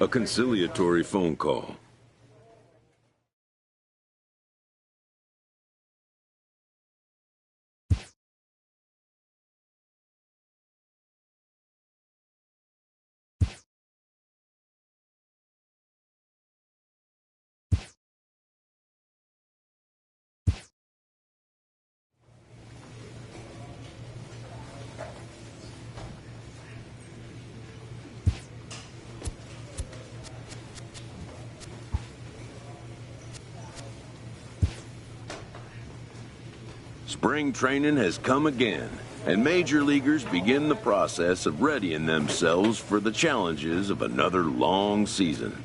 A conciliatory phone call. Spring training has come again, and major leaguers begin the process of readying themselves for the challenges of another long season.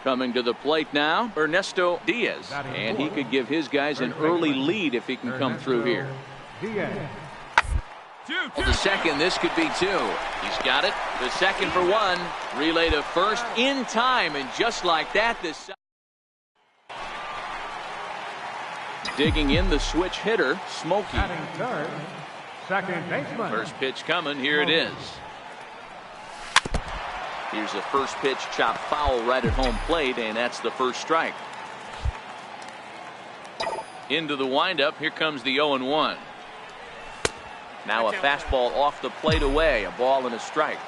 Coming to the plate now, Ernesto Diaz, and he could give his guys an early lead if he can come through here. Well, the second, this could be two. He's got it. The second for one. Relay to first in time, and just like that, this digging in the switch hitter, Smokey. Second baseman. First pitch coming. Here it is. Here's the first pitch, chopped foul right at home plate, and that's the first strike. Into the windup. Here comes the 0-1. Now a fastball off the plate away. A ball and a strike.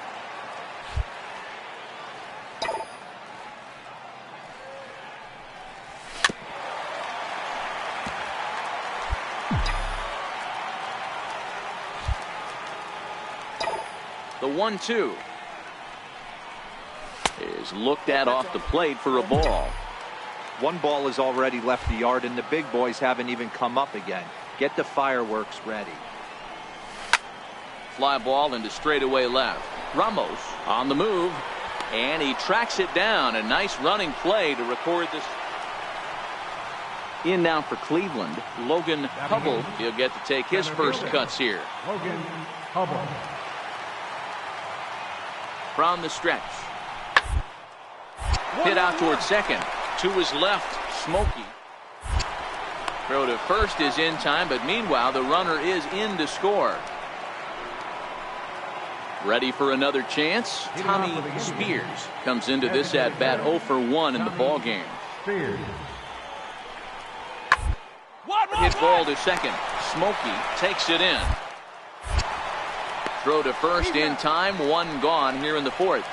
The 1-2 is looked at off the plate for a ball. One ball has already left the yard, and the big boys haven't even come up again. Get the fireworks ready. Fly ball into straightaway left. Ramos on the move, and he tracks it down. A nice running play to record this. In now for Cleveland, Logan Hubble. He'll get to take his first cuts here. Logan Hubble. From the stretch. Hit out towards second. To his left, Smokey. Throw to first is in time, but meanwhile the runner is in to score. Ready for another chance. Tommy Spears comes into this at bat 0 for 1 in the ball game. Hit ball to second. Smokey takes it in. Throw to first in time. One gone here in the fourth.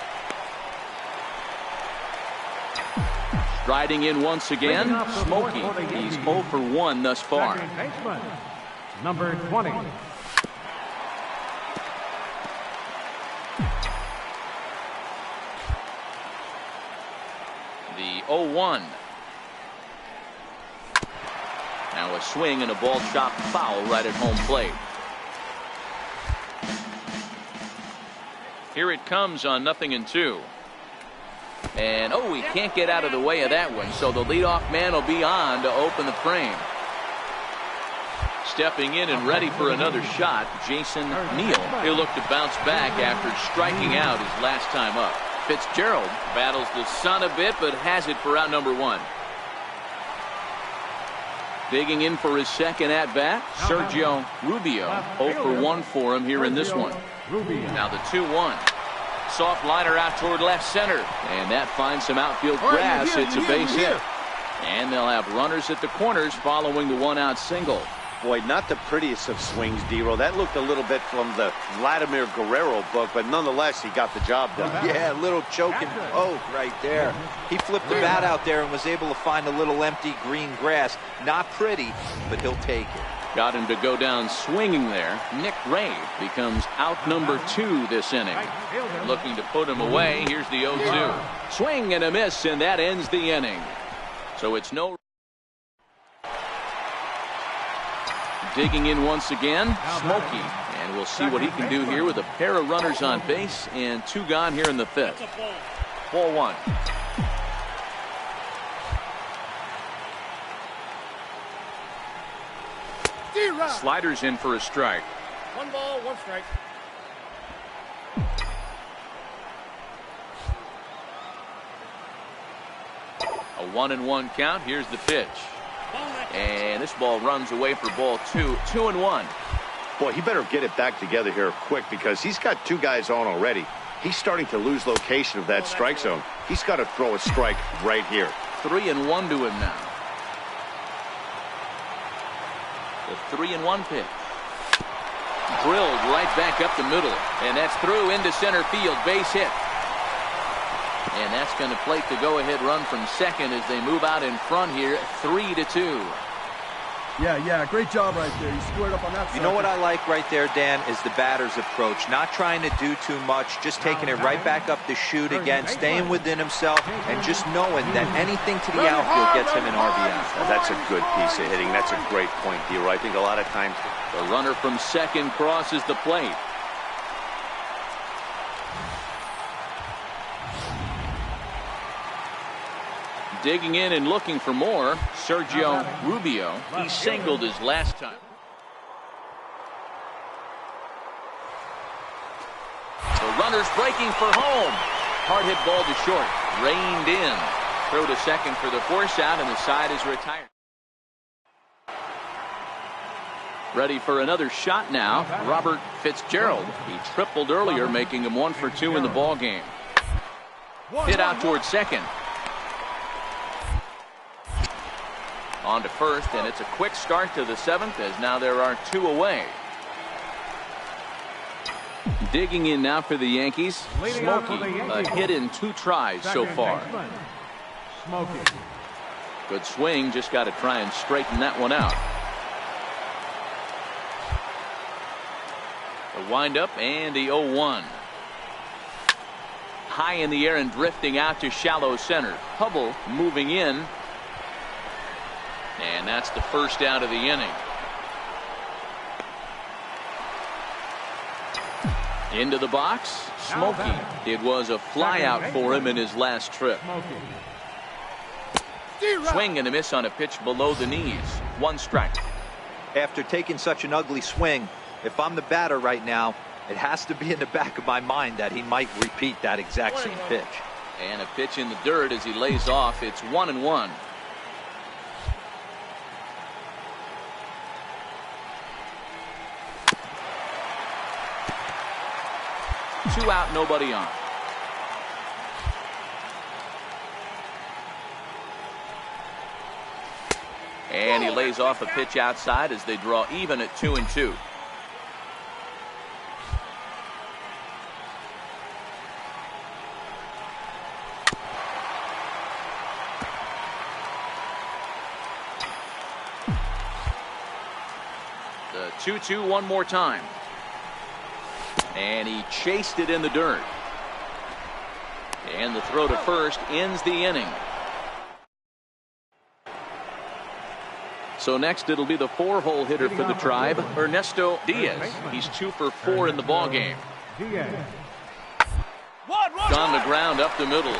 Striding in once again, Smokey. He's 0 for 1 thus far. Number 20. The 0-1. Now a swing and a ball chopped foul right at home plate. Here it comes on 0-2. And he can't get out of the way of that one, so the leadoff man will be on to open the frame. Stepping in and ready for another shot, Jason Neal. He'll look to bounce back after striking out his last time up. Fitzgerald battles the sun a bit, but has it for out number 1. Digging in for his second at bat, Sergio Rubio. 0 for 1 for him here in this one. Now the 2-1. Soft liner out toward left center, and that finds some outfield grass. It's a base hit, and they'll have runners at the corners following the 1-out single. Boy, not the prettiest of swings, D-Roll. That looked a little bit from the Vladimir Guerrero book, but nonetheless, he got the job done. Yeah, a little choking poke right there. He flipped the bat out there and was able to find a little empty green grass. Not pretty, but he'll take it. Got him to go down swinging there. Nick Ray becomes out number 2 this inning. Looking to put him away. Here's the 0-2. Swing and a miss, and that ends the inning. So it's no. Digging in once again, Smokey. And we'll see what he can do here with a pair of runners on base and 2 gone here in the 5th. Ball 1. Sliders in for a strike. 1 ball, 1 strike. A 1-1 count. Here's the pitch. And this ball runs away for ball 2. 2-1. Boy, he better get it back together here quick because he's got 2 guys on already. He's starting to lose location of that strike zone. He's got to throw a strike right here. 3-1 to him now. The 3-1 pitch. Drilled right back up the middle. And that's through into center field. Base hit. And that's going to plate the go-ahead run from second as they move out in front here, 3-2. Yeah, great job right there. You squared up on that. You know what I like right there, Dan, is the batter's approach. Not trying to do too much, just taking it right back up the chute again, staying within himself, and just knowing that anything to the outfield gets him an RBI. Well, that's a good piece of hitting. That's a great point, D-Roll. I think a lot of times the runner from second crosses the plate. Digging in and looking for more, Sergio Rubio. He singled his last time. The runner's breaking for home. Hard hit ball to short. Reined in. Throw to second for the force out, and the side is retired. Ready for another shot now, Robert Fitzgerald. He tripled earlier, making him 1 for 2 in the ball game. Hit out towards second. On to first, and it's a quick start to the 7th as now there are 2 away. Digging in now for the Yankees, Smokey. A hit in 2 tries so far. Good swing, just got to try and straighten that one out. The windup and the 0-1. High in the air and drifting out to shallow center. Hubble moving in. And that's the first out of the inning. Into the box, Smokey. It was a fly out for him in his last trip. Swing and a miss on a pitch below the knees. 1 strike. After taking such an ugly swing, if I'm the batter right now, it has to be in the back of my mind that he might repeat that exact same pitch. And a pitch in the dirt as he lays off. It's 1-1. 2 out, nobody on. And he lays off a pitch outside as they draw even at 2-2. The 2-2 one more time. And he chased it in the dirt. And the throw to first ends the inning. So next it'll be the 4-hole hitter for the Tribe, Ernesto Diaz. He's 2 for 4 in the ballgame. On the ground up the middle.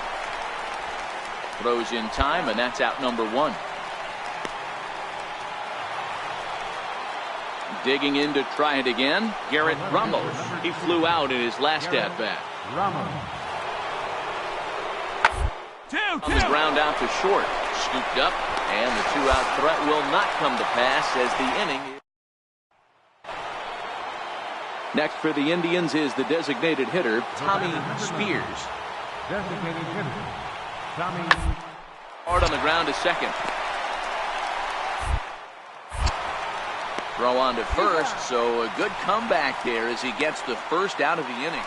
Throws in time, and that's out number 1. Digging in to try it again, Garrett Ramos. He flew out in his last at-bat. On the ground out to short. Scooped up, and the 2-out threat will not come to pass as the inning. Next for the Indians is the designated hitter, Tommy Spears. Designated hitter, Tommy. Hard on the ground to second. Throw on to first, so a good comeback there as he gets the first out of the inning.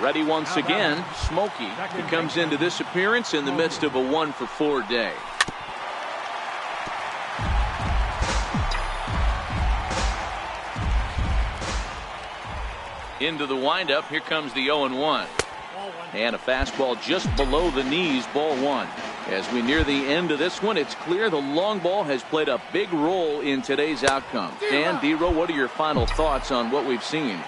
Ready once again, Smokey. He comes into this appearance in the midst of a 1-for-4 day. Into the windup, here comes the 0-1. And a fastball just below the knees, ball one. As we near the end of this one, it's clear the long ball has played a big role in today's outcome. Dan, D-Row, what are your final thoughts on what we've seen?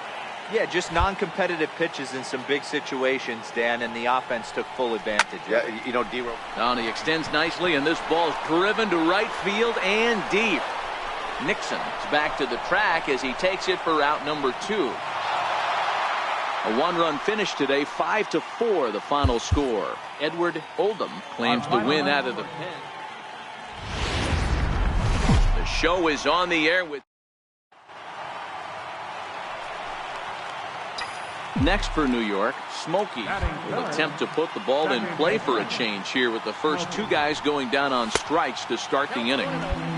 Yeah, just non-competitive pitches in some big situations, Dan, and the offense took full advantage. Yeah, you know, D-Row. Now he extends nicely, and this ball's driven to right field and deep. Nixon is back to the track as he takes it for out number 2. A one-run finish today, 5-4 the final score. Edward Oldham claims the win out of the pen. The show is on the air with next for New York, Smokey will attempt to put the ball in play for a change here with the first 2 guys going down on strikes to start the inning.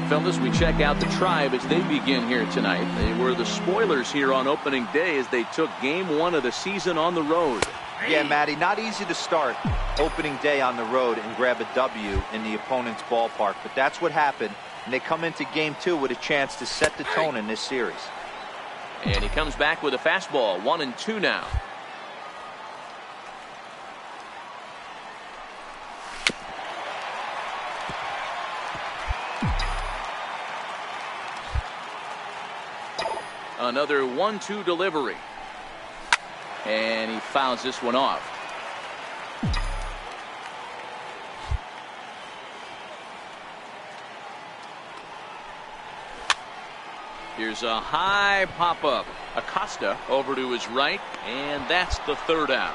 Fellas, we check out the Tribe as they begin here tonight. They were the spoilers here on opening day as they took game 1 of the season on the road. Yeah, Matty, not easy to start opening day on the road and grab a W in the opponent's ballpark, but that's what happened, and they come into game 2 with a chance to set the tone in this series. And he comes back with a fastball, 1-2 now. Another 1-2 delivery. And he fouls this one off. Here's a high pop-up. Acosta over to his right, and that's the 3rd out.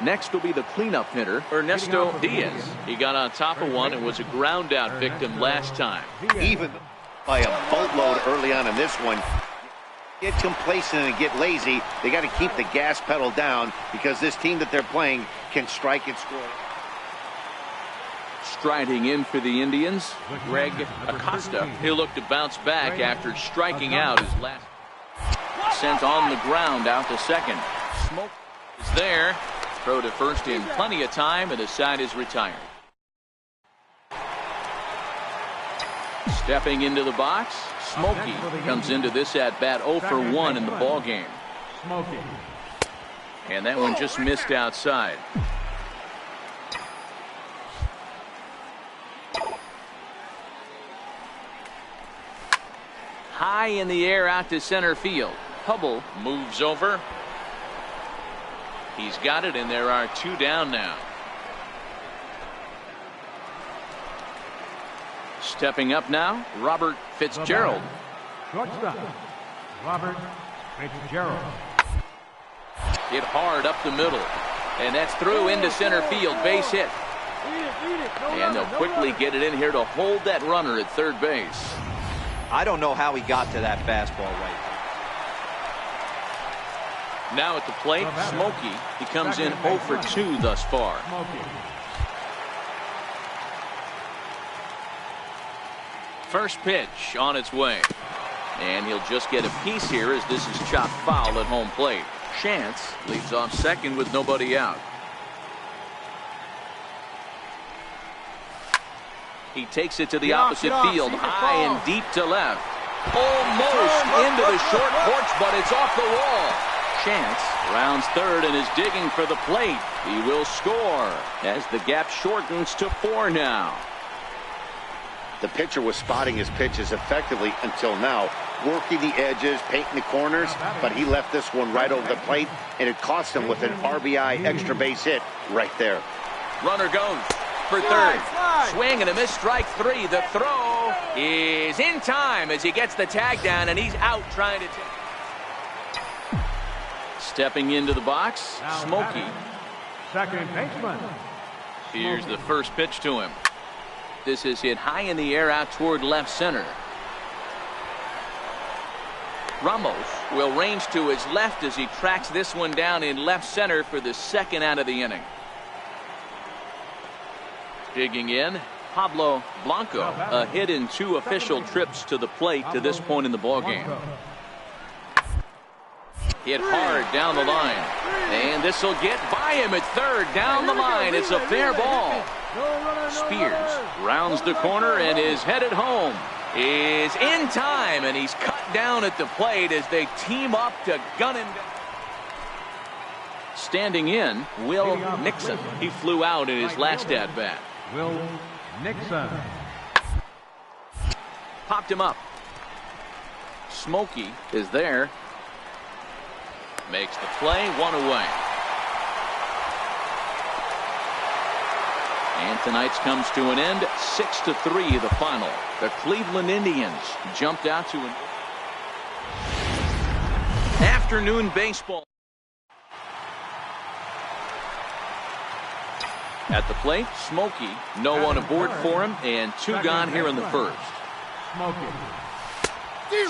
Next will be the cleanup hitter, Ernesto Diaz. He got on top of one and was a ground out victim last time. Even by a boatload early on in this one. Get complacent and get lazy. They got to keep the gas pedal down because this team that they're playing can strike and score. Striding in for the Indians, Greg Acosta. He'll look to bounce back after striking out his last. Sent on the ground out to second. Smoke is there. Throw to first in plenty of time, and the side is retired. Stepping into the box, Smokey comes into this at-bat 0-for-1 in the ball game. And that one just missed outside. High in the air out to center field. Hubble moves over. He's got it, and there are 2 down now. Stepping up now, Robert Fitzgerald. Shortstop, Robert Fitzgerald. Hit hard up the middle, and that's through into center field, base hit. And they'll quickly get it in here to hold that runner at third base. I don't know how he got to that fastball right there. Now at the plate, Smokey. He comes in 0-for-2 thus far. First pitch on its way. And he'll just get a piece here as this is chopped foul at home plate. Chance leads off second with nobody out. He takes it to the opposite field, high and deep to left. Almost into the short porch, but it's off the wall. Chance rounds third and is digging for the plate. He will score as the gap shortens to 4 now. The pitcher was spotting his pitches effectively until now, working the edges, painting the corners, but he left this one right over the plate, and it cost him with an RBI extra base hit right there. Runner goes for third. Swing and a miss, strike 3. The throw is in time as he gets the tag down, and he's out trying to take. Stepping into the box, Smokey. Second baseman. Here's the first pitch to him. This is hit high in the air out toward left center. Ramos will range to his left as he tracks this one down in left center for the second out of the inning. Digging in, Pablo Blanco, a hit in 2 official trips to the plate to this point in the ballgame. Hit hard down the line, and this will get by him at third down the line. It's a fair ball. Spears rounds the corner and is headed home. Is in time, and he's cut down at the plate as they team up to gun him down. Standing in, Will Nixon. He flew out in his last at-bat. Will Nixon. Popped him up. Smokey is there. Makes the play, 1 away. And tonight's comes to an end, 6-3 the final. The Cleveland Indians jumped out to an afternoon baseball. At the plate, Smokey, no one aboard for him, and 2 gone here in the first. Smokey.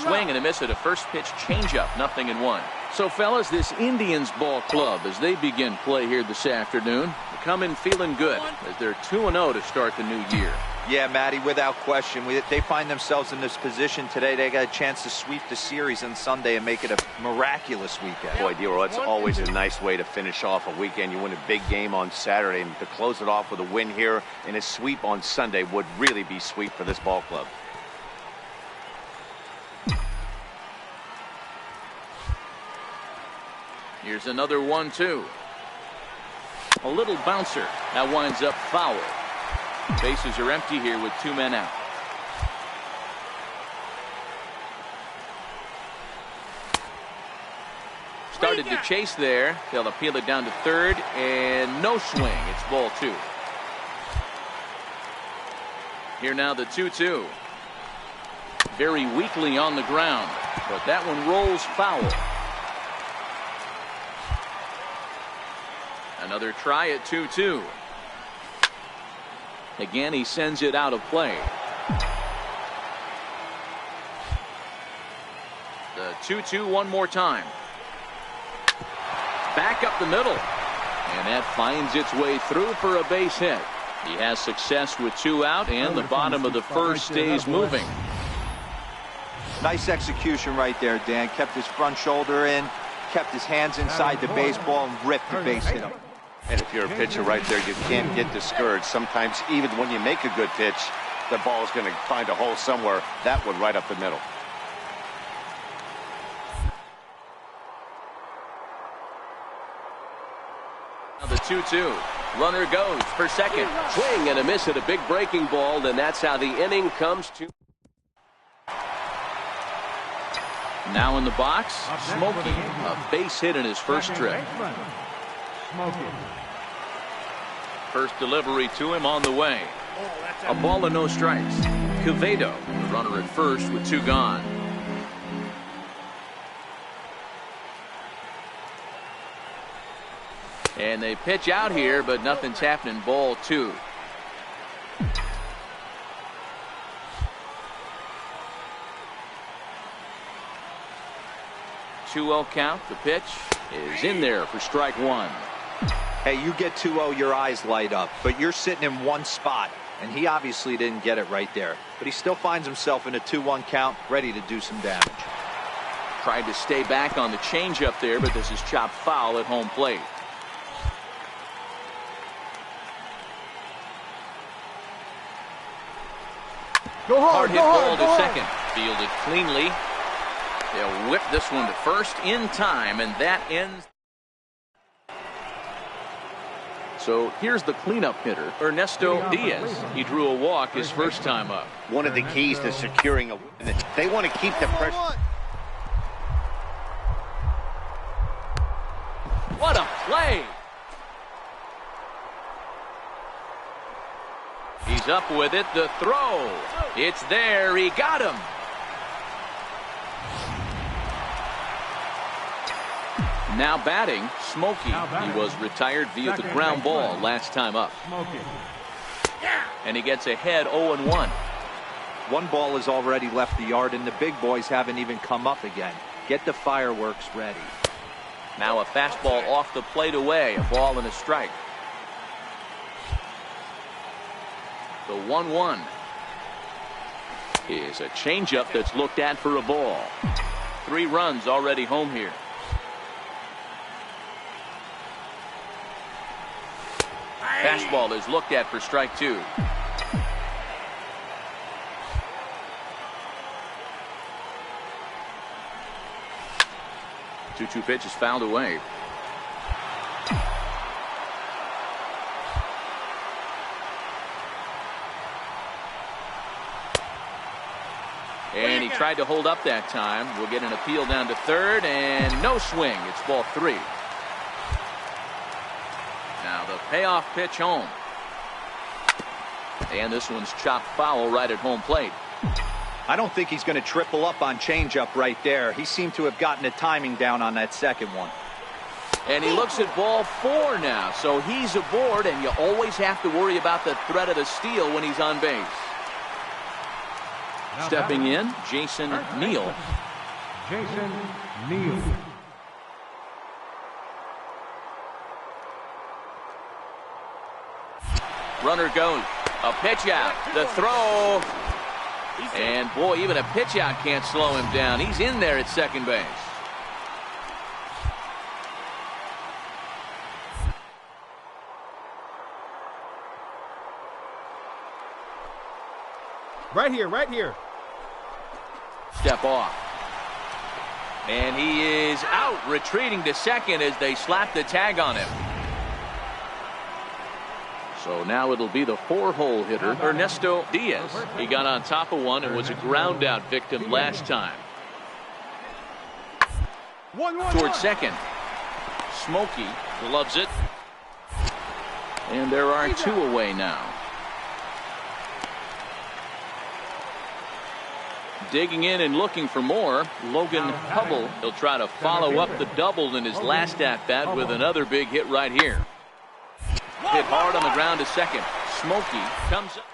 Swing and a miss at a first pitch changeup, 0-1. So, fellas, this Indians ball club, as they begin play here this afternoon, come in feeling good as they're 2-0 to start the new year. Yeah, Matty, without question. They find themselves in this position today. They got a chance to sweep the series on Sunday and make it a miraculous weekend. Boy, Dero, it's always a nice way to finish off a weekend. You win a big game on Saturday, and to close it off with a win here and a sweep on Sunday would really be sweet for this ball club. Here's another 1-2. A little bouncer. That winds up foul. Bases are empty here with 2 men out. Started to chase there. They'll appeal it down to third, and no swing. It's ball 2. Here now the 2-2. Very weakly on the ground, but that one rolls foul. Another try at 2-2. Again, he sends it out of play. The 2-2 one more time. Back up the middle. And that finds its way through for a base hit. He has success with 2 out, and the bottom of the first stays moving. Nice execution right there, Dan. Kept his front shoulder in, kept his hands inside the baseball, and ripped the base hit. And if you're a pitcher right there, you can't get discouraged. Sometimes even when you make a good pitch, the ball is going to find a hole somewhere. That one right up the middle. Now the 2-2. Runner goes for second. Swing and a miss at a big breaking ball, and that's how the inning comes to. Now in the box, Smokey, a base hit in his first trip. Smokey. First delivery to him on the way. A ball and no strikes. Quevedo, the runner at first with 2 gone. And they pitch out here, but nothing's happening. Ball 2. Two-0 count. The pitch is in there for strike 1. Hey, you get 2-0, your eyes light up, but you're sitting in one spot, and he obviously didn't get it right there. But he still finds himself in a 2-1 count, ready to do some damage. Tried to stay back on the changeup there, but this is chopped foul at home plate. Go hard, Hard hit go ball hard, go to hard. second. Fielded cleanly. They'll whip this one to first in time, and that ends. So here's the cleanup hitter, Ernesto Diaz. He drew a walk his first time up. One of the keys to securing a win. They want to keep the pressure. What a play! He's up with it. The throw. It's there. He got him. Now batting, Smokey. He was retired via the ground ball last time up. And he gets ahead 0-1. One ball has already left the yard, and the big boys haven't even come up again. Get the fireworks ready. Now a fastball off the plate away. A ball and a strike. The 1-1 is a changeup that's looked at for a ball. 3 runs already home here. Fastball is looked at for strike 2. Two pitch is fouled away. And he tried to hold up that time. We'll get an appeal down to third, and no swing. It's ball 3. Now the payoff pitch home. And this one's chopped foul right at home plate. I don't think he's going to triple up on changeup right there. He seemed to have gotten the timing down on that second one. And he looks at ball 4 now. So he's aboard, and you always have to worry about the threat of the steal when he's on base. Stepping in, Jason Neal. Jason Neal. Runner goes. A pitch out. The throw. And boy, even a pitch out can't slow him down. He's in there at second base. Right here, right here. Step off. And he is out, retreating to second as they slap the tag on him. So now it'll be the 4-hole hitter, Ernesto Diaz. He got on top of one and was a ground out victim last time. Towards second. Smokey loves it. And there are 2 away now. Digging in and looking for more, Logan Hubble. He'll try to follow up the double in his last at-bat with another big hit right here. Hit hard on the ground to second. Smokey comes up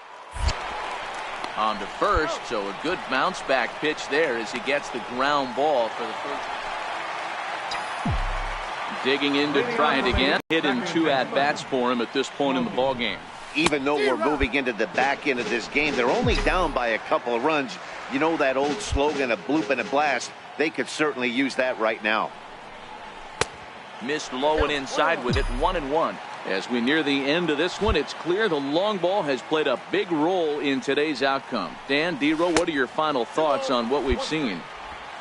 on to first, so a good bounce back pitch there as he gets the ground ball for the first. Digging in to try it again. Hit in 2 at-bats for him at this point in the ball game. Even though we're moving into the back end of this game, they're only down by a couple of runs. You know that old slogan, a bloop and a blast? They could certainly use that right now. Missed low and inside with it, 1-1. As we near the end of this one, it's clear the long ball has played a big role in today's outcome. Dan, Dero, what are your final thoughts on what we've seen?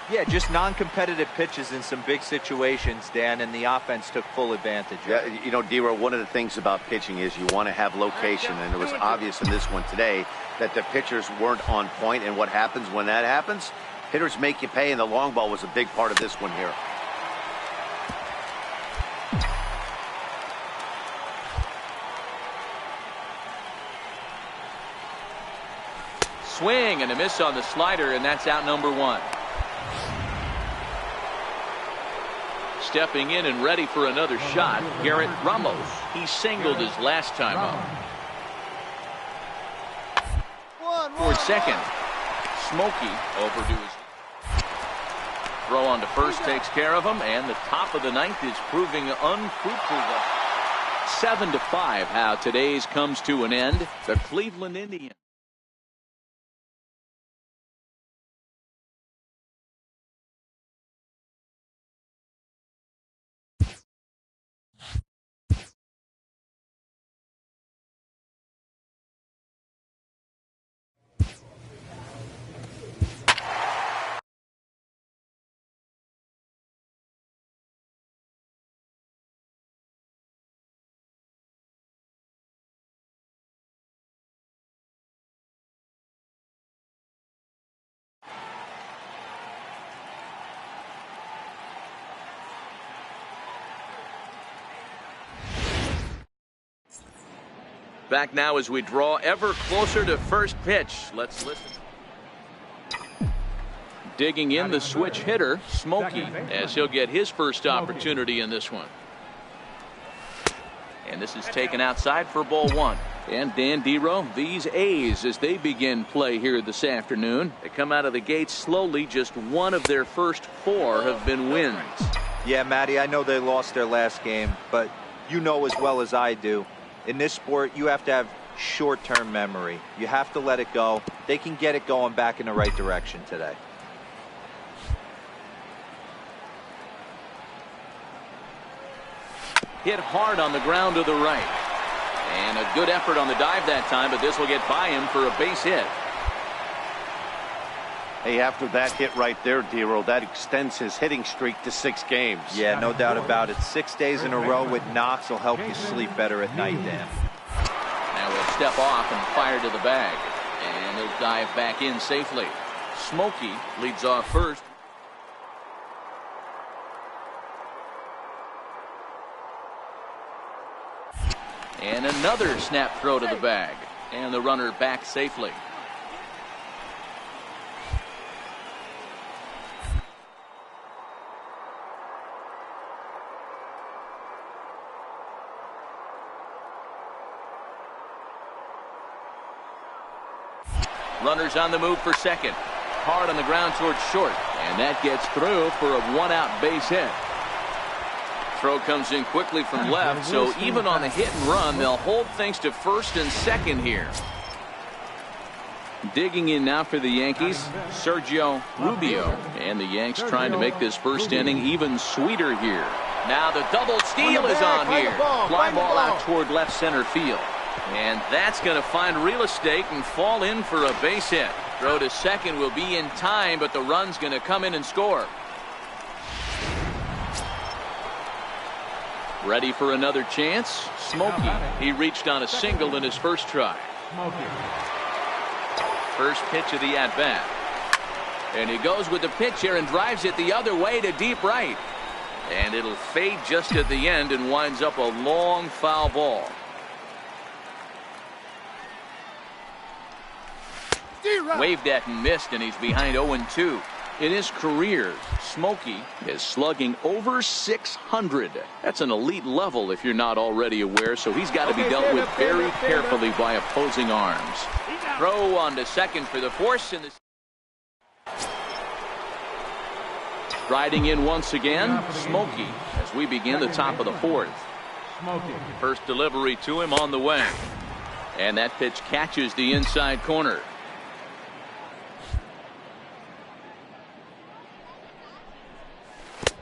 Yeah, just non-competitive pitches in some big situations, Dan, and the offense took full advantage. Yeah, you know, Dero, one of the things about pitching is you want to have location, and it was obvious in this one today that the pitchers weren't on point, and what happens when that happens? Hitters make you pay, and the long ball was a big part of this one here. Swing and a miss on the slider, and that's out number 1. Stepping in and ready for another shot, Garrett Ramos. He singled his last time up. Towards second. Smokey overdue his throw on to first takes care of him, and the top of the 9th is proving unfruitful. 7-5 how today's comes to an end. The Cleveland Indians. Back now as we draw ever closer to first pitch. Let's listen. Digging in the switch hitter, Smokey, as he'll get his first opportunity in this one. And this is taken outside for ball 1. And Dan Dero, these A's, as they begin play here this afternoon, they come out of the gate slowly. Just one of their first 4 have been wins. Yeah, Matty, I know they lost their last game, but you know as well as I do, in this sport, you have to have short-term memory. You have to let it go. They can get it going back in the right direction today. Hit hard on the ground to the right. And a good effort on the dive that time, but this will get by him for a base hit. Hey, after that hit right there, Dero, that extends his hitting streak to 6 games. Yeah, no doubt about it. 6 days in a row with knocks will help you sleep better at night, Dan. Now we'll step off and fire to the bag. And he'll dive back in safely. Smokey leads off first. And another snap throw to the bag. And the runner back safely. Runners on the move for second. Hard on the ground towards short. And that gets through for a 1-out base hit. Throw comes in quickly from left, so even on the hit and run, they'll hold things to first and second here. Digging in now for the Yankees, Sergio Rubio. And the Yanks trying to make this first inning even sweeter here. Now the double steal is on here. Fly ball out toward left center field. And that's going to find real estate and fall in for a base hit. Throw to second will be in time, but the run's going to come in and score. Ready for another chance? Smokey. He reached on a single in his first try. First pitch of the at-bat. And he goes with the pitch here and drives it the other way to deep right. And it'll fade just at the end and winds up a long foul ball. Waved at and missed, and he's behind 0-2. In his career, Smokey is slugging over 600. That's an elite level if you're not already aware, so he's got to be dealt with very carefully by opposing arms. Throw on to second for the force. In the riding in once again, Smokey, as we begin the top of the fourth. First delivery to him on the way. And that pitch catches the inside corner.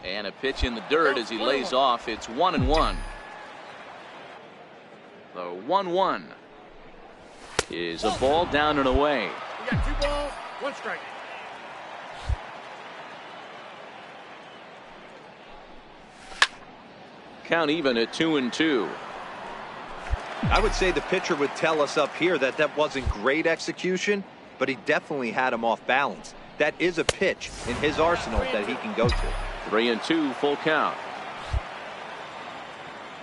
And a pitch in the dirt as he lays off. It's 1-1. The 1-1 is a ball down and away. We got 2 balls, 1 strike. Count even at 2-2. I would say the pitcher would tell us up here that that wasn't great execution, but he definitely had him off balance. That is a pitch in his arsenal that he can go to. 3-2, full count.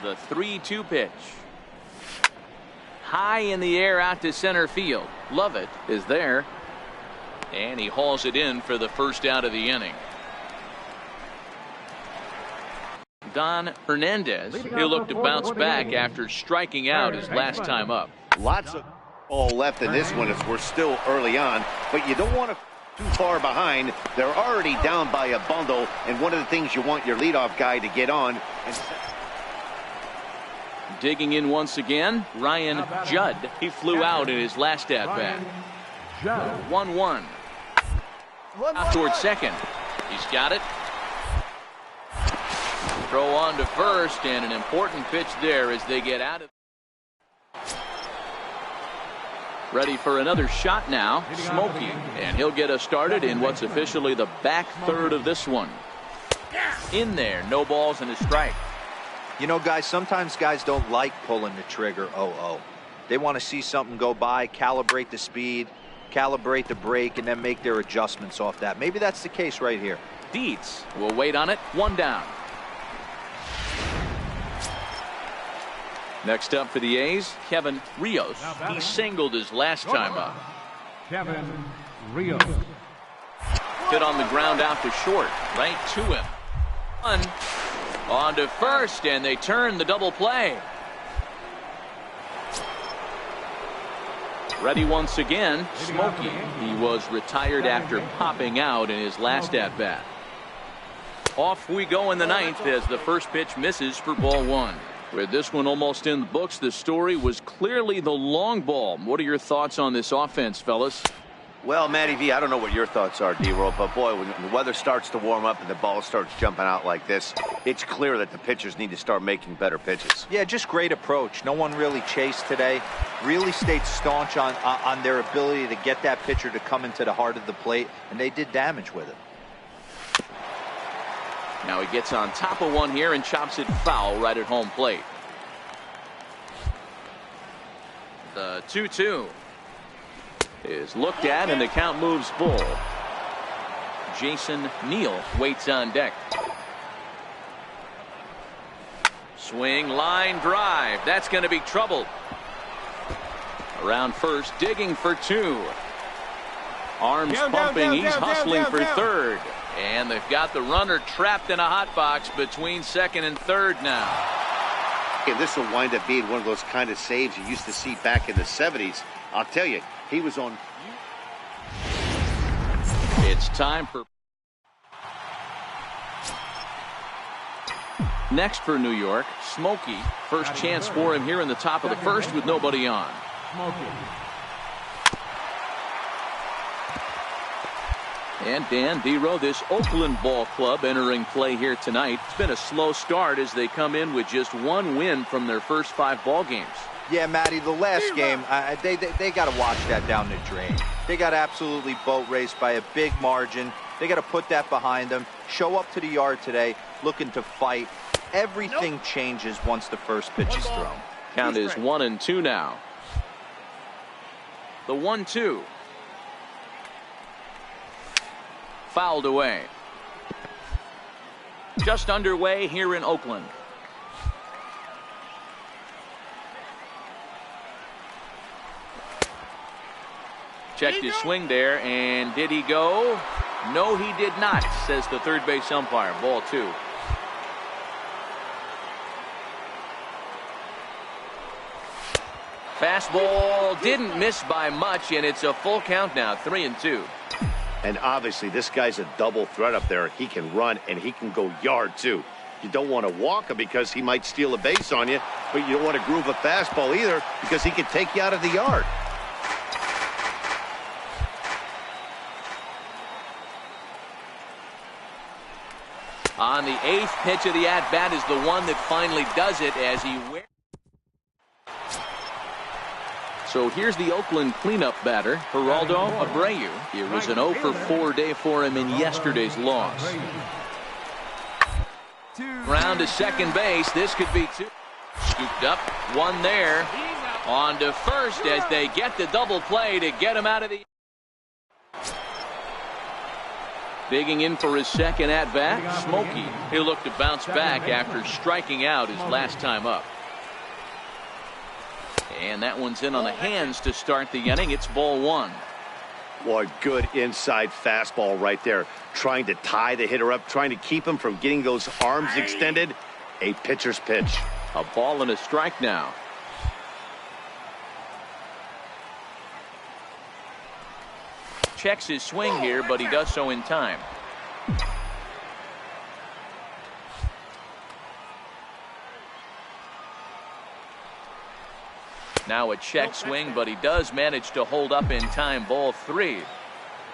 The 3-2 pitch. High in the air out to center field. Lovett is there. And he hauls it in for the first out of the inning. Don Hernandez, he'll look to bounce back after striking out his last time up. Lots of ball left in this one as we're still early on, but you don't want to too far behind. They're already down by a bundle, and one of the things you want your leadoff guy to get on. Digging in once again, Ryan Judd. He flew out in his last at-bat. 1-1. Towards second. He's got it. Throw on to first, and an important pitch there as they get out of. Ready for another shot now, Smokey, and he'll get us started in what's officially the back third of this one. In there, no balls and a strike. You know, guys, sometimes guys don't like pulling the trigger 0-0. They want to see something go by, calibrate the speed, calibrate the brake, and then make their adjustments off that. Maybe that's the case right here. Dietz will wait on it, 1 down. Next up for the A's, Kevin Rios. He singled his last time up. Kevin Rios. Hit on the ground out to short, right to him. On to first, and they turn the double play. Ready once again, Smokey. He was retired after popping out in his last at-bat. Off we go in the ninth as the first pitch misses for ball 1. With this one almost in the books, the story was clearly the long ball. What are your thoughts on this offense, fellas? Well, Matty V, I don't know what your thoughts are, D-Roll, but boy, when the weather starts to warm up and the ball starts jumping out like this, it's clear that the pitchers need to start making better pitches. Yeah, just great approach. No one really chased today. Really stayed staunch on their ability to get that pitcher to come into the heart of the plate, and they did damage with it. Now he gets on top of one here and chops it foul right at home plate. The 2-2 is looked at, and the count moves full. Jason Neal waits on deck. Swing, line drive. That's going to be trouble. Around first, digging for two. Arms pumping. He's hustling for third. And they've got the runner trapped in a hot box between second and third now. And this will wind up being one of those kind of saves you used to see back in the 70s. I'll tell you, he was on. It's time for. Next for New York, Smokey. First chance for him here in the top of the first with nobody on. And Dan Dero, this Oakland ball club entering play here tonight. It's been a slow start as they come in with just one win from their first 5 ball games. Yeah, Matty, the last game, they got to watch that down the drain. They got absolutely boat raced by a big margin. They got to put that behind them. Show up to the yard today looking to fight. Everything changes once the first pitch is thrown. Count is 1-2 now. The 1-2. Fouled away. Just underway here in Oakland. Checked his swing there, and did he go? No, he did not, says the third base umpire. Ball 2. Fastball didn't miss by much, and it's a full count now, 3-2. And obviously, this guy's a double threat up there. He can run, and he can go yard, too. You don't want to walk him because he might steal a base on you, but you don't want to groove a fastball either because he can take you out of the yard. On the 8th pitch of the at-bat is the one that finally does it as he wears. So here's the Oakland cleanup batter, Geraldo Abreu. It was an 0-for-4 day for him in yesterday's loss. Round to second base. This could be 2. Scooped up, one there. On to first as they get the double play to get him out of the. Digging in for his second at-bat, Smokey. He'll look to bounce back after striking out his last time up. And that one's in on the hands to start the inning. It's ball 1. Boy, good inside fastball right there. Trying to tie the hitter up, trying to keep him from getting those arms extended. A pitcher's pitch. A ball and a strike now. Checks his swing here, but he does so in time. Now a check swing, but he does manage to hold up in time. Ball 3.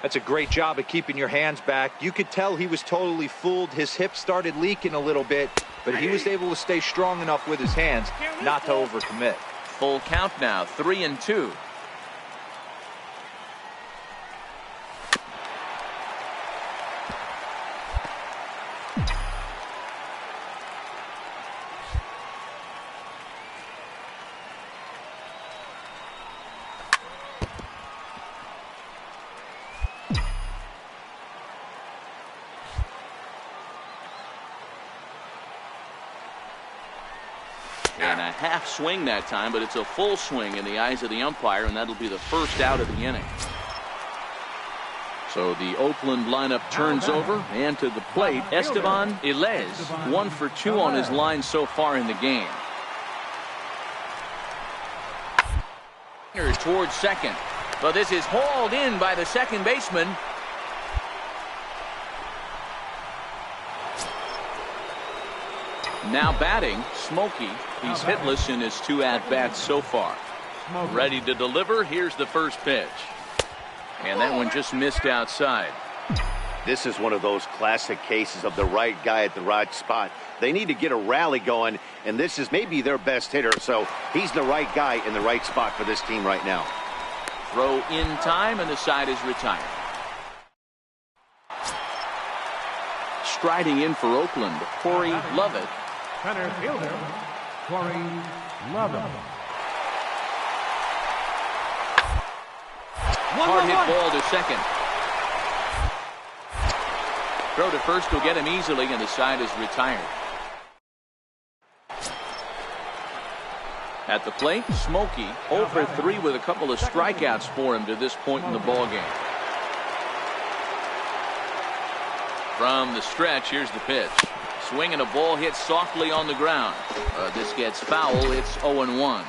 That's a great job of keeping your hands back. You could tell he was totally fooled. His hip started leaking a little bit, but he was able to stay strong enough with his hands not to overcommit. Full count now, 3-2. And a half swing that time, but it's a full swing in the eyes of the umpire, and that'll be the first out of the inning. So the Oakland lineup turns over, and to the plate, Esteban Ilez, 1 for 2 on his line so far in the game. Towards second, but this is hauled in by the second baseman. Now batting, Smokey. He's hitless in his 2 at-bats so far. Ready to deliver. Here's the first pitch. And that one just missed outside. This is one of those classic cases of the right guy at the right spot. They need to get a rally going, and this is maybe their best hitter, so he's the right guy in the right spot for this team right now. Throw in time, and the side is retired. Striding in for Oakland, Corey Lovett. Center fielder, Corey Lovett. Hard hit ball to second. Throw to first will get him easily, and the side is retired. At the plate, Smokey 0 for 3 with a couple of strikeouts for him to this point in the ballgame. From the stretch, here's the pitch. Swing and a ball hit softly on the ground. This gets foul. It's 0-1.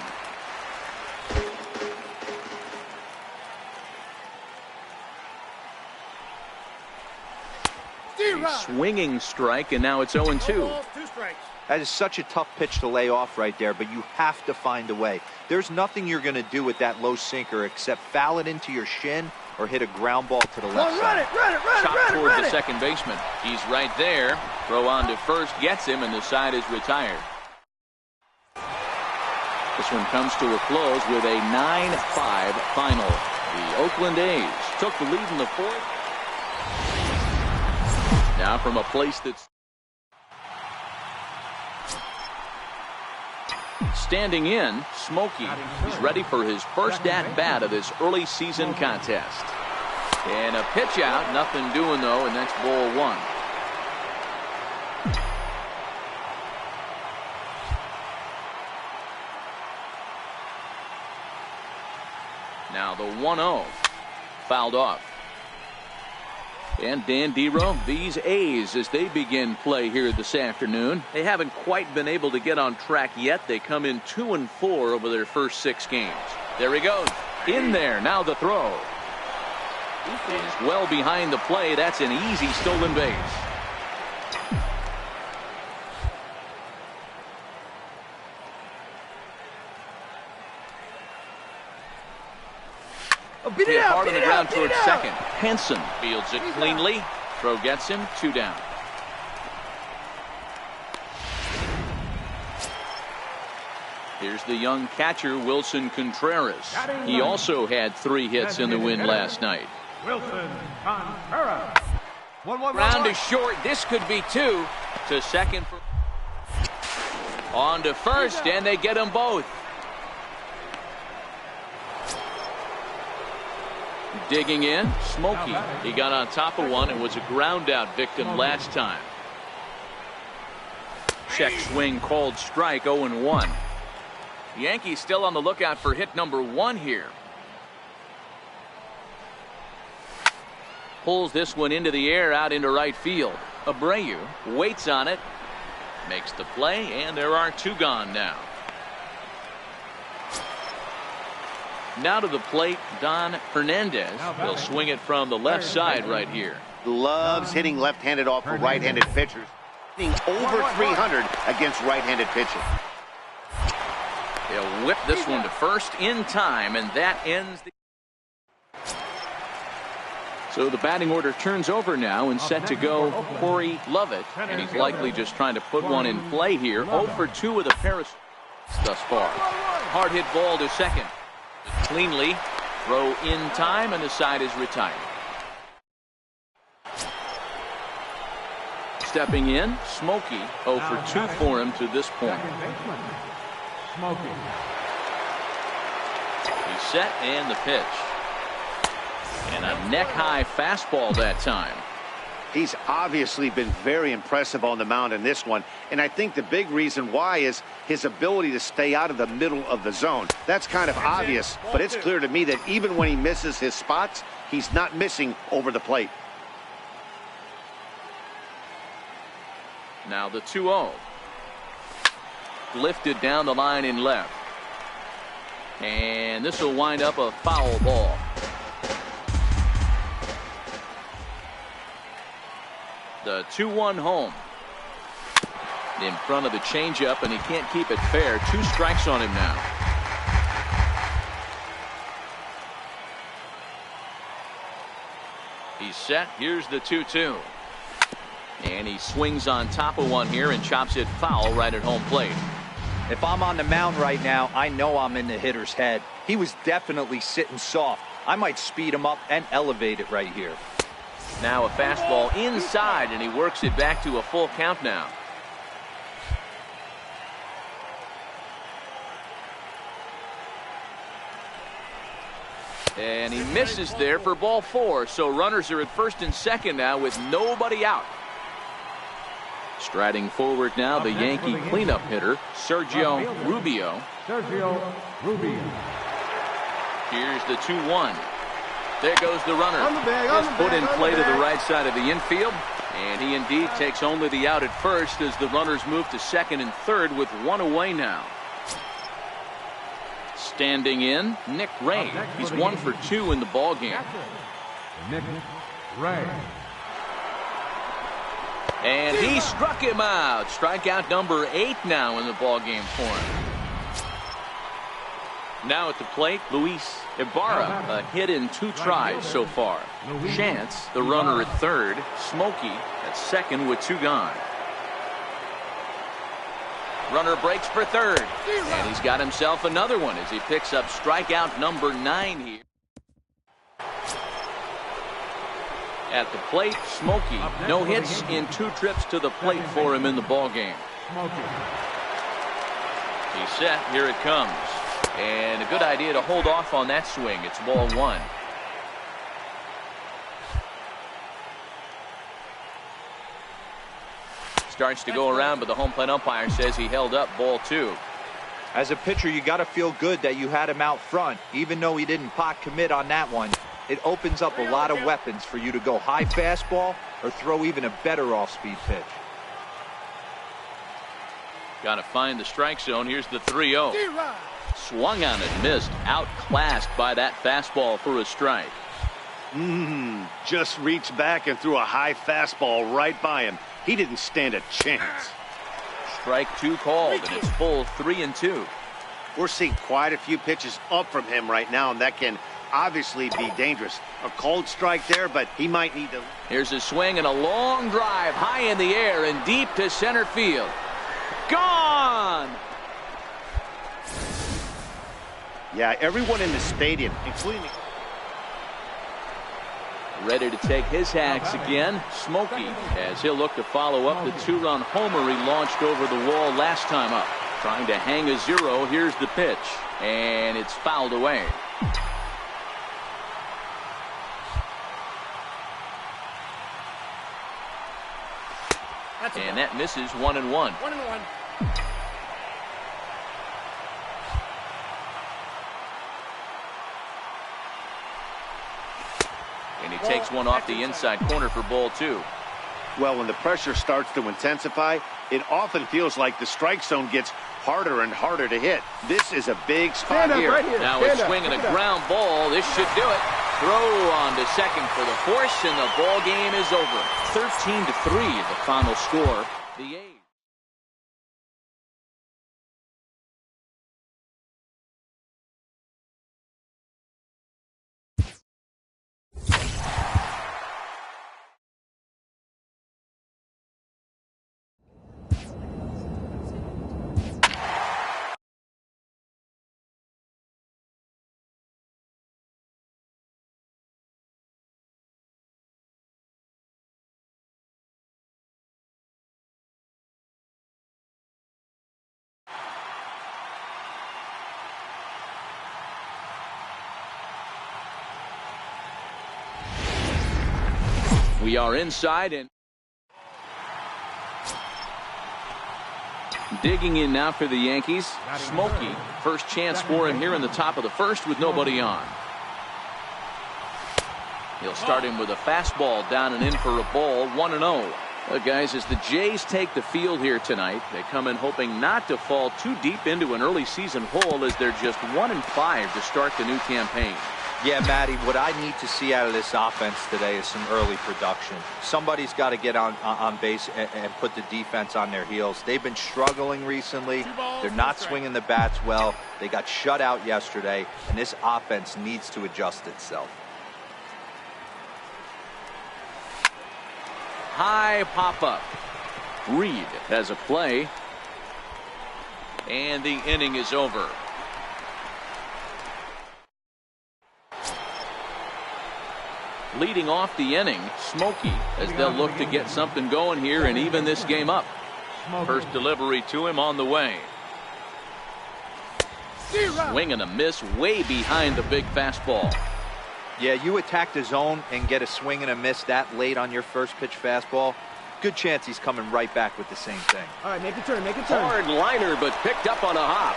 Swinging strike, and now it's 0-2. That is such a tough pitch to lay off right there, but you have to find a way. There's nothing you're going to do with that low sinker except foul it into your shin or hit a ground ball to the left side. Chop toward the second baseman. He's right there. Throw on to first gets him, and the side is retired. This one comes to a close with a 9-5 final. The Oakland A's took the lead in the 4th. Now from a place that's standing in, Smokey. He's ready for his first at-bat of this early season contest. And a pitch out, nothing doing though, and that's ball 1. Now the 1-0 fouled off. And Dan Dero, these A's, as they begin play here this afternoon, they haven't quite been able to get on track yet. They come in 2-4 over their first 6 games. There he goes. In there. Now the throw. Is well behind the play. That's an easy stolen base. Hit hard on the ground towards second. Henson fields it cleanly. Throw gets him. 2 down. Here's the young catcher, Wilson Contreras. He also had 3 hits in the win last night. Wilson Contreras. Round to short. This could be 2. To second. On to first, and they get them both. Digging in, Smokey. He got on top of one and was a ground out victim last time. Check swing called strike. 0-1. Yankees still on the lookout for hit number 1 here. Pulls this one into the air out into right field. Abreu waits on it. Makes the play, and there are 2 gone now. Now to the plate, Don Hernandez. He'll swing it from the left side right here. Loves hitting left-handed off of right-handed pitchers. Hitting over 300 against right-handed pitching. He'll whip this one to first in time, and that ends the... So the batting order turns over now, and set to go Corey Lovett. And he's likely just trying to put one in play here. 0 for 2 with a pair of thus far. Hard hit ball to second. Cleanly. Throw in time, and the side is retired. Stepping in, Smokey. 0 for 2 for him to this point. Smokey. He's set, and the pitch. And a neck-high fastball that time. He's obviously been very impressive on the mound in this one, and I think the big reason why is his ability to stay out of the middle of the zone. That's kind of obvious, but it's clear to me that even when he misses his spots, he's not missing over the plate. Now the 2-0. Lifted down the line in left. And this will wind up a foul ball. The 2-1 home. In front of the changeup, and he can't keep it fair. 2 strikes on him now. He's set. Here's the 2-2. And he swings on top of one here and chops it foul right at home plate. If I'm on the mound right now, I know I'm in the hitter's head. He was definitely sitting soft. I might speed him up and elevate it right here. Now a fastball inside, and he works it back to a full count now. And he misses there for ball 4. So runners are at first and second now with nobody out. Striding forward now, the Yankee cleanup hitter, Sergio Rubio. Here's the 2-1. There goes the runner. Is put in play to the right side of the infield. And he indeed takes only the out at first as the runners move to second and third with 1 away now. Standing in, Nick Ray. He's 1 for 2 in the ball game. Nick Ray. And he struck him out. Strikeout number 8 now in the ball game for him. Now at the plate, Luis Ibarra, a hit in 2 tries so far. Chance, the runner at third. Smokey at second with 2 gone. Runner breaks for third. And he's got himself another one as he picks up strikeout number 9 here. At the plate, Smokey. No hits in 2 trips to the plate for him in the ball game. He's set. Here it comes. And a good idea to hold off on that swing. It's ball 1. Starts to go around, but the home plate umpire says he held up ball 2. As a pitcher, you got to feel good that you had him out front. Even though he didn't pot commit on that one, it opens up a lot of weapons for you to go high fastball or throw even a better off-speed pitch. Got to find the strike zone. Here's the 3-0. Swung on it, missed. Outclassed by that fastball for a strike. Just reached back and threw a high fastball right by him. He didn't stand a chance. Strike 2 called, and it's full 3-2. We're seeing quite a few pitches up from him right now, and that can obviously be dangerous. A cold strike there, but he might need to. Here's a swing and a long drive high in the air and deep to center field. Gone! Yeah, everyone in the stadium, including the... Ready to take his hacks again, Smokey, as he'll look to follow up the 2-run homer he launched over the wall last time up. Trying to hang a 0. Here's the pitch, and it's fouled away. And that misses 1-1. 1-1. And he takes one off the inside corner for ball 2. Well, when the pressure starts to intensify, it often feels like the strike zone gets harder and harder to hit. This is a big spot here. Right here. Now it's swinging a ground ball. This should do it. Throw on to second for the force, and the ball game is over. 13-3, the final score. The A's. We are inside and digging in now for the Yankees. Smokey, first chance for him here in the top of the first with nobody on. He'll start him with a fastball down and in for a ball. 1-0. Well, guys, as the Jays take the field here tonight, they come in hoping not to fall too deep into an early season hole as they're just 1-5 to start the new campaign. Yeah, Matty, what I need to see out of this offense today is some early production. Somebody's got to get on base and put the defense on their heels. They've been struggling recently. They're not swinging the bats well. They got shut out yesterday, and this offense needs to adjust itself. High pop-up. Reed has a play. And the inning is over. Leading off the inning, Smokey, as they'll look to get something going here and even this game up. First delivery to him on the way. Swing and a miss way behind the big fastball. Yeah, you attack the zone and get a swing and a miss that late on your first pitch fastball. Good chance he's coming right back with the same thing. All right, make a turn, make a turn. Hard liner, but picked up on a hop.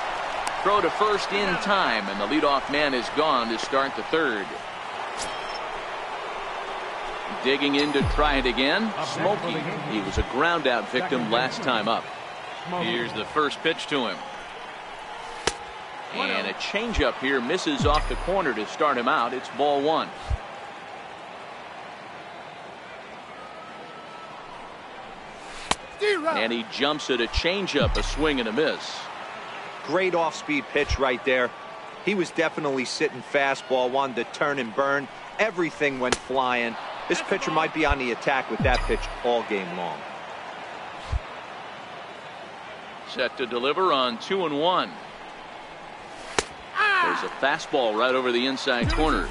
Throw to first in time, and the leadoff man is gone to start the third. Digging in to try it again, Smokey. He was a ground out victim last time up. Here's the first pitch to him. And a changeup here misses off the corner to start him out. It's ball one. And he jumps at a changeup, a swing and a miss. Great off-speed pitch right there. He was definitely sitting fastball, wanted to turn and burn. Everything went flying. This pitcher might be on the attack with that pitch all game long. Set to deliver on 2-1. There's a fastball right over the inside corner.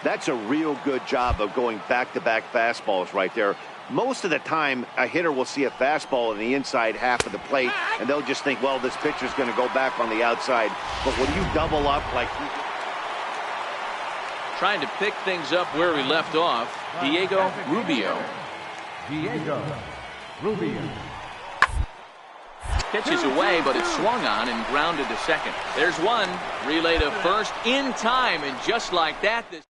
That's a real good job of going back-to-back fastballs right there. Most of the time, a hitter will see a fastball in the inside half of the plate, and they'll just think, well, this pitcher's going to go back on the outside. But when you double up like... Trying to pick things up where we left off, Diego Rubio. Pitches away, but it's swung on and grounded to second. There's one. Relay to first in time, and just like that, this...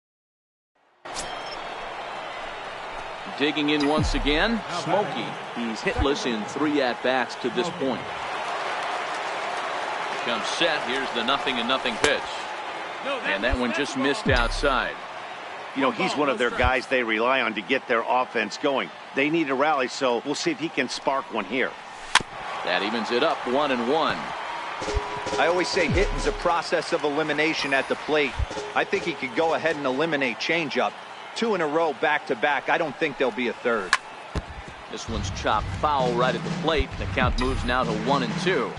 Digging in once again, Smokey. He's hitless in 3 at-bats to this point. Comes set. Here's the 0-0 pitch. And that one just missed outside. You know, he's one of their guys they rely on to get their offense going. They need a rally, so we'll see if he can spark one here. That evens it up 1-1. I always say hitting's a process of elimination at the plate. I think he could go ahead and eliminate changeup. 2 in a row back-to-back. I don't think there'll be a third. This one's chopped foul right at the plate. The count moves now to 1-2.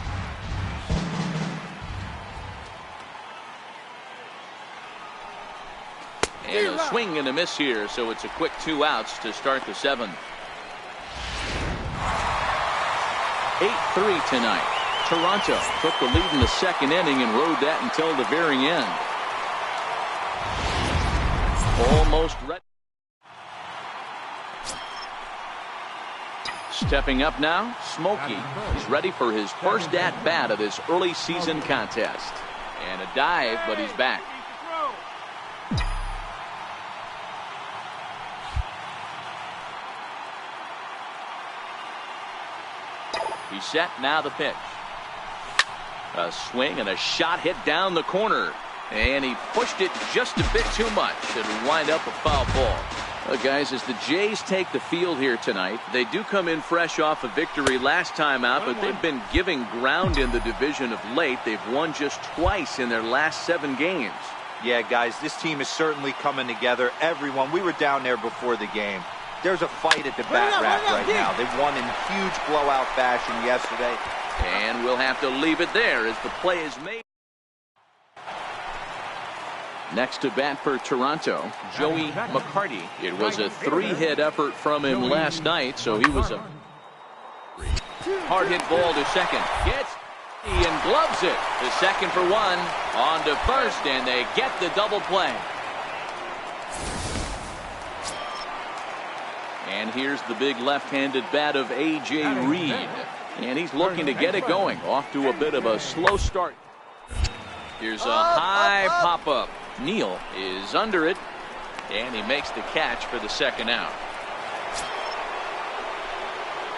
And a swing and a miss here, so it's a quick 2 outs to start the 7th. 8-3 tonight. Toronto took the lead in the second inning and rode that until the very end. Almost ready. Stepping up now, Smokey. He's ready for his first at-bat of this early season contest. And a dive, but he's back. He's set, now the pitch. A swing and a shot hit down the corner. And he pushed it just a bit too much. It'll wind up a foul ball. Guys, as the Jays take the field here tonight, they do come in fresh off a victory last time out, but they've been giving ground in the division of late. They've won just twice in their last 7 games. Yeah, guys, this team is certainly coming together. Everyone, we were down there before the game. There's a fight at the bat rack right now. They won in huge blowout fashion yesterday. And we'll have to leave it there as the play is made. Next to bat for Toronto, Joey McCarty. It was a 3-hit effort from him last night, so he was a hard hit ball to second. Gets and gloves it. The second for 1. On to first, and they get the double play. And here's the big left-handed bat of A.J. Reed. And he's looking to get it going. Off to a bit of a slow start. Here's a high pop-up. Neal is under it, and he makes the catch for the second out.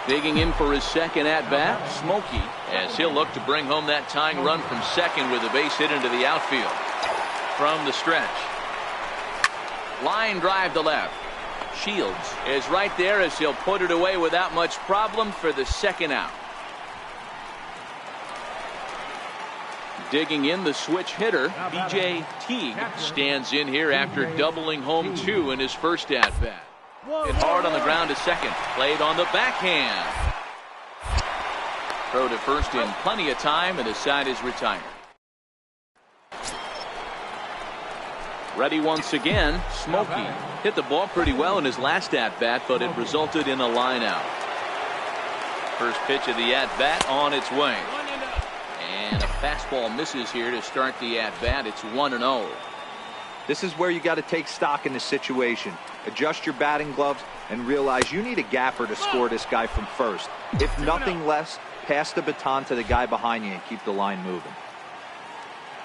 Digging in for his second at-bat, Smokey, as he'll look to bring home that tying run from second with a base hit into the outfield. From the stretch. Line drive to left. Shields is right there as he'll put it away without much problem for the second out. Digging in, the switch hitter, B.J. Teague, stands in here after doubling home 2 in his first at-bat. Hit hard on the ground to second. Played on the backhand. Throw to first in plenty of time, and his side is retired. Ready once again, Smokey. Hit the ball pretty well in his last at-bat, but it resulted in a line out. First pitch of the at-bat on its way. And a fastball misses here to start the at-bat. It's 1-0. This is where you got to take stock in the situation. Adjust your batting gloves and realize you need a gapper to score this guy from first. If nothing less, pass the baton to the guy behind you and keep the line moving.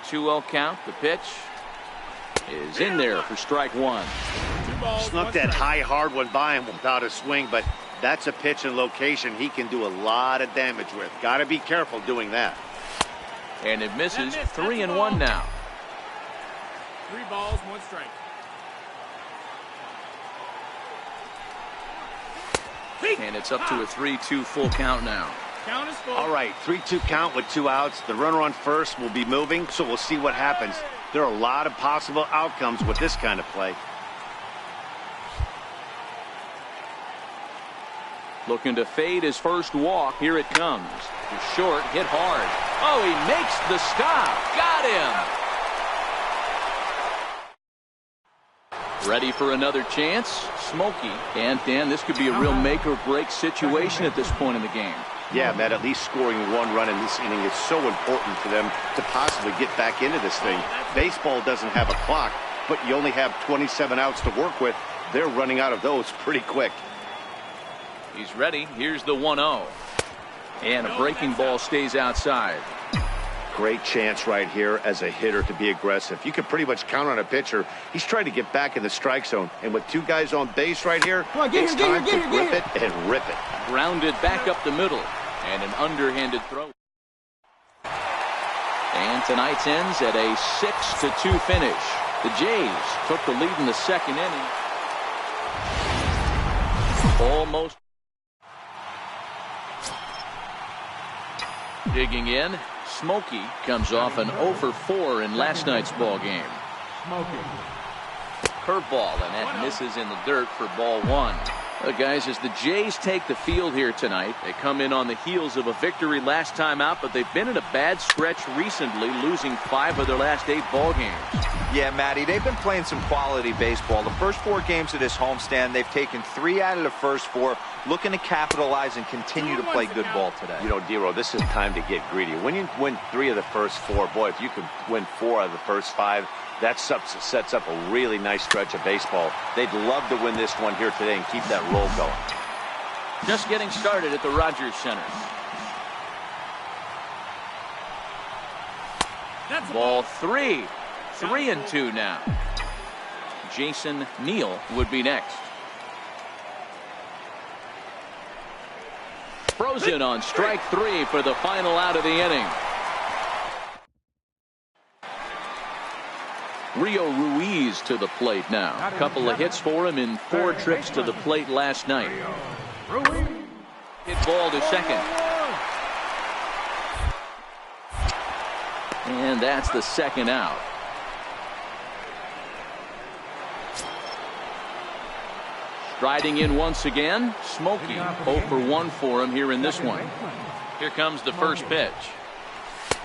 2-0 count. The pitch is in there for strike 1. Snuck that high hard one by him without a swing, but that's a pitch and location he can do a lot of damage with. Got to be careful doing that. And it misses. 3-1 now. 3 balls, 1 strike. And it's up to a 3-2 full count now. Count is full. All right, 3-2 count with 2 outs. The runner on first will be moving, so we'll see what happens. There are a lot of possible outcomes with this kind of play. Looking to fade his first walk. Here it comes. To short, hit hard. Oh, he makes the stop. Got him. Ready for another chance. Smokey. And Dan, this could be a real make or break situation at this point in the game. Yeah, Matt, at least scoring 1 run in this inning is so important for them to possibly get back into this thing. Baseball doesn't have a clock, but you only have 27 outs to work with. They're running out of those pretty quick. He's ready. Here's the 1-0. And a breaking ball stays outside. Great chance right here as a hitter to be aggressive. You can pretty much count on a pitcher. He's trying to get back in the strike zone. And with 2 guys on base right here, it's time to grip it and rip it. Grounded back up the middle. And an underhanded throw. And tonight's ends at a 6-2 finish. The Jays took the lead in the second inning. Almost. Digging in, Smokey comes off an 0 for 4 in last night's ball game. Curveball, and that misses in the dirt for ball 1. Well, guys, as the Jays take the field here tonight, they come in on the heels of a victory last time out, but they've been in a bad stretch recently, losing 5 of their last 8 ball games. Yeah, Matty, they've been playing some quality baseball. The first 4 games of this homestand, they've taken 3 out of the first 4, looking to capitalize and continue to play good ball today. You know, Dero, this is time to get greedy. When you win 3 of the first 4, boy, if you could win 4 of the first 5, that sets up a really nice stretch of baseball. They'd love to win this one here today and keep that roll going. Just getting started at the Rogers Center. That's Ball 3. 3-2 now. Jason Neal would be next. Frozen on strike 3 for the final out of the inning. Rio Ruiz to the plate now. A couple of hits for him in 4 trips to the plate last night. Hit ball to second. And that's the second out. Striding in once again, Smokey. 0 for 1 for him here in this one. Here comes the first pitch.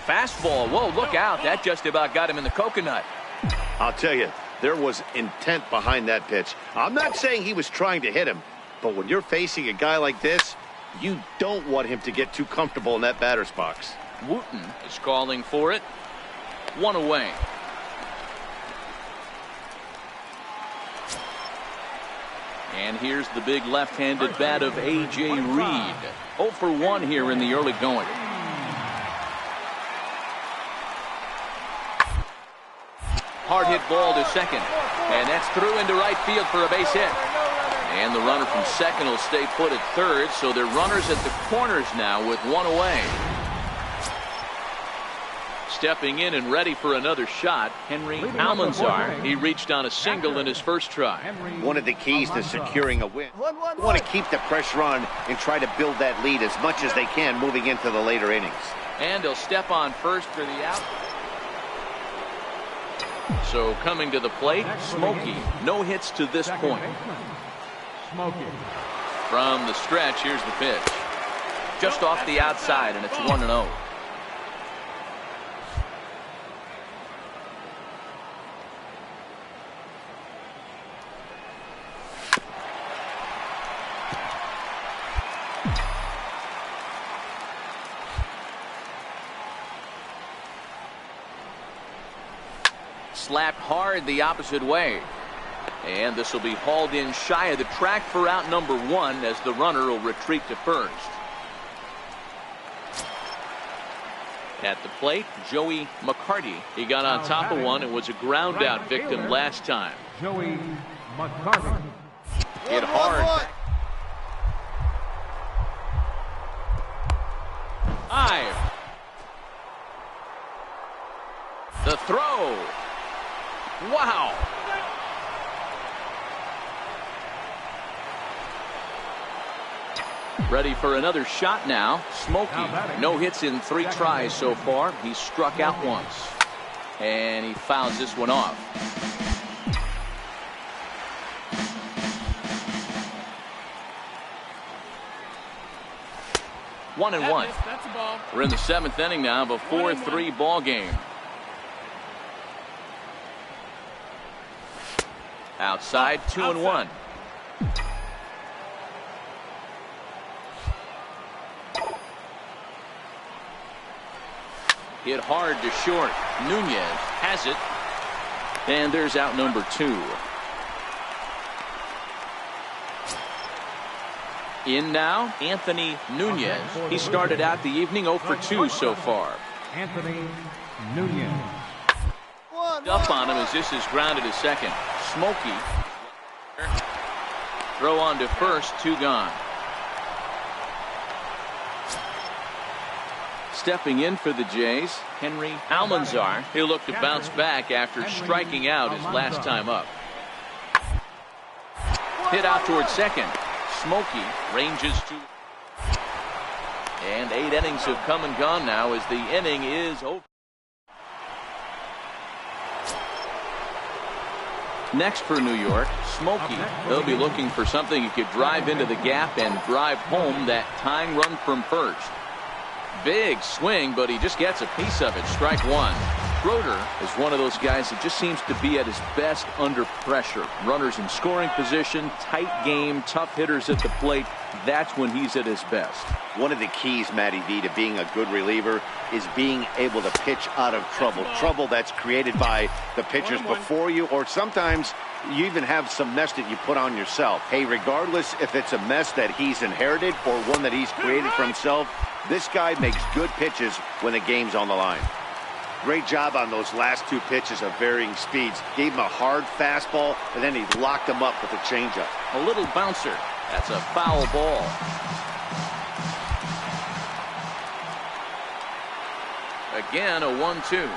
Fastball. Whoa, look out. That just about got him in the coconut. I'll tell you, there was intent behind that pitch. I'm not saying he was trying to hit him, but when you're facing a guy like this, you don't want him to get too comfortable in that batter's box. Wooten is calling for it. 1 away. And here's the big left-handed bat of A.J. Reed. 0 for 1 here in the early going. Hard hit ball to second. And that's through into right field for a base hit. And the runner from second will stay put at third, so they're runners at the corners now with 1 away. Stepping in and ready for another shot, Henry Almanzar. He reached on a single in his first try. One of the keys to securing a win. You want to keep the pressure on and try to build that lead as much as they can moving into the later innings. And he'll step on first for the out. So coming to the plate, Smokey. No hits to this point. From the stretch, here's the pitch. Just off the outside, and it's 1-0. Slapped hard the opposite way. And this will be hauled in shy of the track for out number 1 as the runner will retreat to first. At the plate, Joey McCarty. He got on top of one and was a ground out victim last time. Joey McCarty. Hit hard. High. The throw. Wow. Ready for another shot now. Smokey. No hits in 3 tries so far. He's struck out once. And he fouls this one off. One and one. That's a ball. We're in the 7th inning now of a 4-3 ball game. Outside, 2-1. Hit hard to short. Nunez has it. And there's out number 2. In now, Anthony Nunez. He started out the evening 0 for 2 so far. Anthony Nunez. Up on him as this is grounded to second. Smokey. Throw on to first, 2 gone. Stepping in for the Jays, Henry Almanzar. He'll look to bounce back after striking out his last time up. Hit out towards second. Smokey ranges to. And 8 innings have come and gone now as the inning is over. Next for New York, Smokey. They'll be looking for something he could drive into the gap and drive home that tying run from first. Big swing, but he just gets a piece of it. Strike 1. Schroeder is one of those guys that just seems to be at his best under pressure. Runners in scoring position, tight game, tough hitters at the plate. That's when he's at his best. One of the keys, Matty V, to being a good reliever is being able to pitch out of trouble. Trouble that's created by the pitchers before you, or sometimes you even have some mess that you put on yourself. Hey, regardless if it's a mess that he's inherited or one that he's created for himself, this guy makes good pitches when the game's on the line. Great job on those last 2 pitches of varying speeds. Gave him a hard fastball, and then he locked him up with a changeup. A little bouncer. That's a foul ball. Again, a 1-2.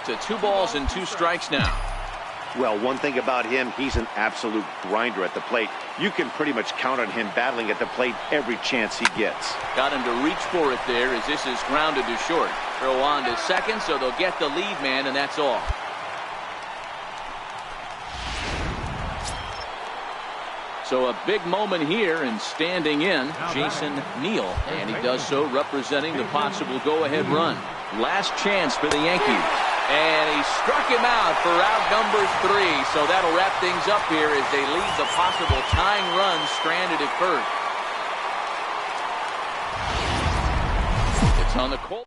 To 2 balls and 2 strikes now. Well, one thing about him, he's an absolute grinder at the plate. You can pretty much count on him battling at the plate every chance he gets. Got him to reach for it there as this is grounded to short. Throw on to second, so they'll get the lead man, and that's all. So a big moment here, and standing in, Jason Neal. And he does so representing the possible go-ahead run. Last chance for the Yankees. And he struck him out for out number 3. So that'll wrap things up here as they leave the possible tying run stranded at first. It's on the court.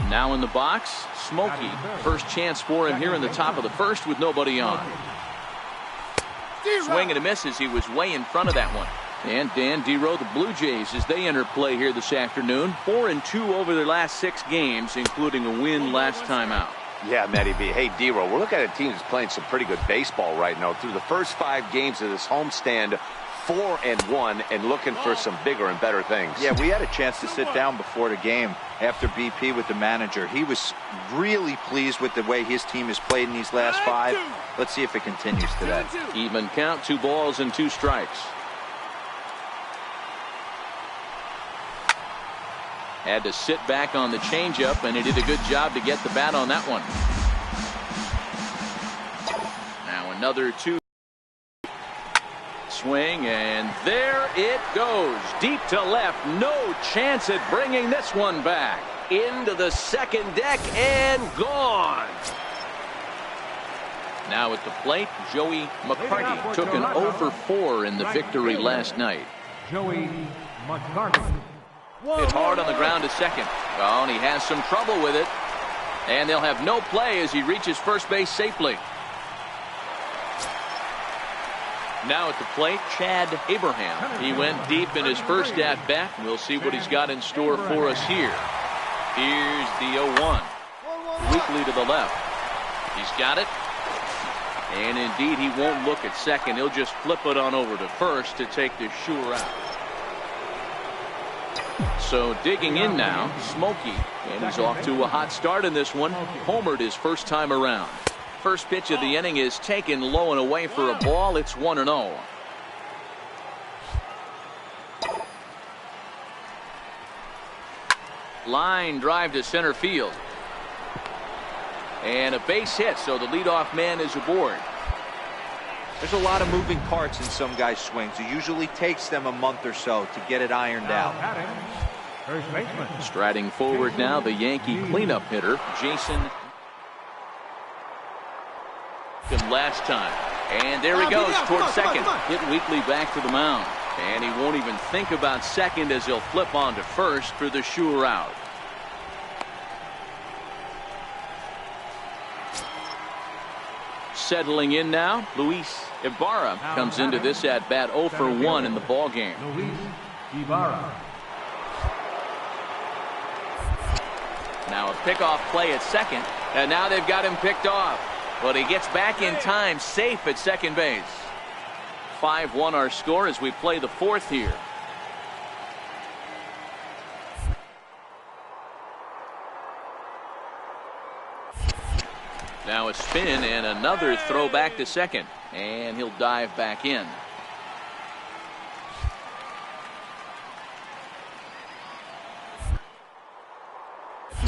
Now in the box, Smokey. First chance for him here in the top of the first with nobody on. Swing and a miss as he was way in front of that one. And Dan Dero, the Blue Jays, as they enter play here this afternoon. 4-2 over their last 6 games, including a win last time out. Yeah, Matty B. Hey, Dero, we're looking at a team that's playing some pretty good baseball right now. Through the first 5 games of this homestand, 4-1 and looking for some bigger and better things. Yeah, we had a chance to sit down before the game after BP with the manager. He was really pleased with the way his team has played in these last 5. Let's see if it continues today. Even count, 2 balls and 2 strikes. Had to sit back on the changeup, and he did a good job to get the bat on that one. Now another 2. Swing, and there it goes. Deep to left. No chance at bringing this one back. Into the second deck and gone. Now at the plate, Joey McCarty took an 0 for 4 in the victory last night. Joey McCarty. Hit hard on the ground to second. Oh, and he has some trouble with it. And they'll have no play as he reaches first base safely. Now at the plate, Chad Abraham. He went deep in his first at-bat. We'll see what he's got in store for us here. Here's the 0-1. Weakly to the left. He's got it. And indeed, he won't look at second. He'll just flip it on over to first to take the sure out. So digging in now, Smokey. And he's off to a hot start in this one. Homered his first time around. First pitch of the inning is taken low and away for a ball. It's 1-0. Line drive to center field. And a base hit, so the leadoff man is aboard. There's a lot of moving parts in some guys' swings. It usually takes them a month or so to get it ironed out. First baseman. Striding forward now, the Yankee cleanup hitter, Jason. Last time. And there he goes toward second. Hit weakly back to the mound. And he won't even think about second as he'll flip on to first for the sure out. Settling in now, Luis Ibarra comes into this at bat 0 for 1 in the ball game. Luis Ibarra. Now a pickoff play at second, and now they've got him picked off. But he gets back in time, safe at second base. 5-1 our score as we play the 4th here. Now a spin and another throw back to second. And he'll dive back in.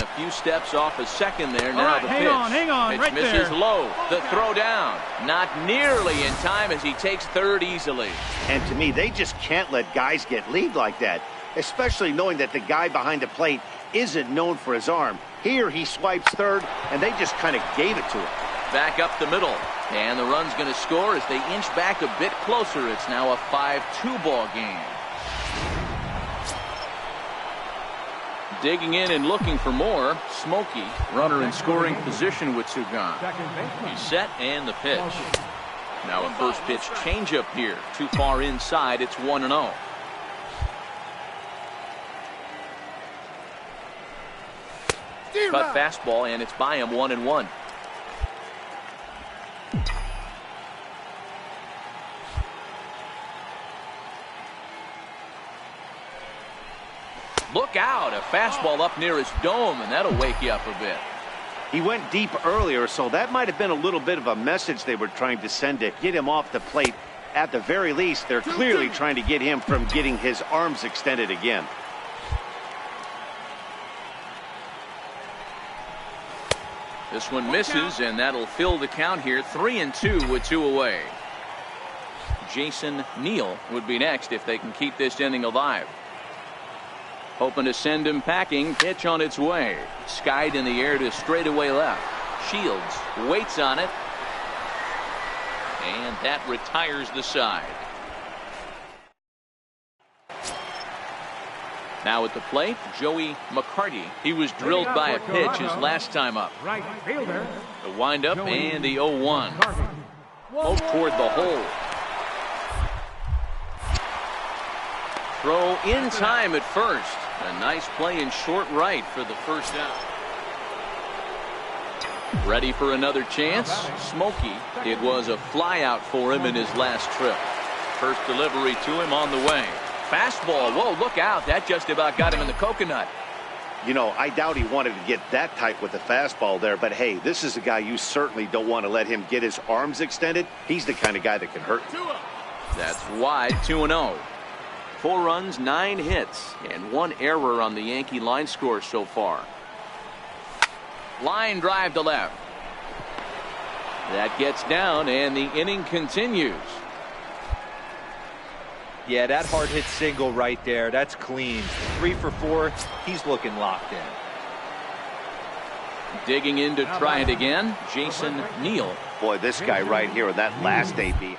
A few steps off a second there. Now the pitch. Hang on, Pitch right misses there. low. The throw down. Not nearly in time as he takes third easily. And to me, they just can't let guys get lead like that, especially knowing that the guy behind the plate isn't known for his arm. Here he swipes third, and they just kind of gave it to him. Back up the middle. And the run's going to score as they inch back a bit closer. It's now a 5-2 ball game. Digging in and looking for more. Smokey, runner in scoring position with two gone. He's set and the pitch. Now a first pitch changeup here. Too far inside. It's 1-0. Cut fastball and it's by him 1-1. Look out, a fastball up near his dome, and that'll wake you up a bit. He went deep earlier, so that might have been a little bit of a message they were trying to send to get him off the plate. At the very least, they're clearly trying to get him from getting his arms extended again. This one misses, and that'll fill the count here. 3-2 with 2 away. Jason Neal would be next if they can keep this inning alive. Hoping to send him packing. Pitch on its way. Skied in the air to straightaway left. Shields waits on it. And that retires the side. Now at the plate, Joey McCarty. He was drilled by a pitch his last time up. Right fielder. The windup and the 0-1. Out toward the hole. Throw in time at first. A nice play in short right for the first out. Ready for another chance. Smokey. It was a fly out for him in his last trip. First delivery to him on the way. Fastball. Whoa, look out. That just about got him in the coconut. You know, I doubt he wanted to get that tight with the fastball there, but hey, this is a guy you certainly don't want to let him get his arms extended. He's the kind of guy that can hurt. That's wide. 2-0. 4 runs, 9 hits, and 1 error on the Yankee line score so far. Line drive to left. That gets down, and the inning continues. Yeah, that hard hit single right there. That's clean. 3 for 4. He's looking locked in. Digging in to try it again, Jason Neal. Boy, this guy right here in that last AB.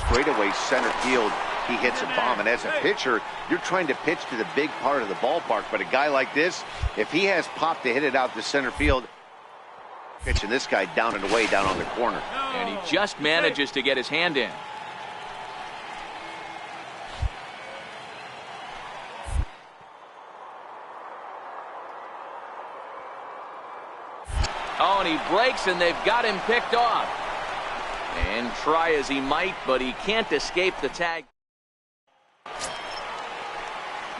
Straightaway center field. He hits a bomb, and as a pitcher, you're trying to pitch to the big part of the ballpark. But a guy like this, if he has pop to hit it out to center field, pitching this guy down and away down on the corner. And he just manages to get his hand in. Oh, and he breaks, and they've got him picked off. And try as he might, but he can't escape the tag.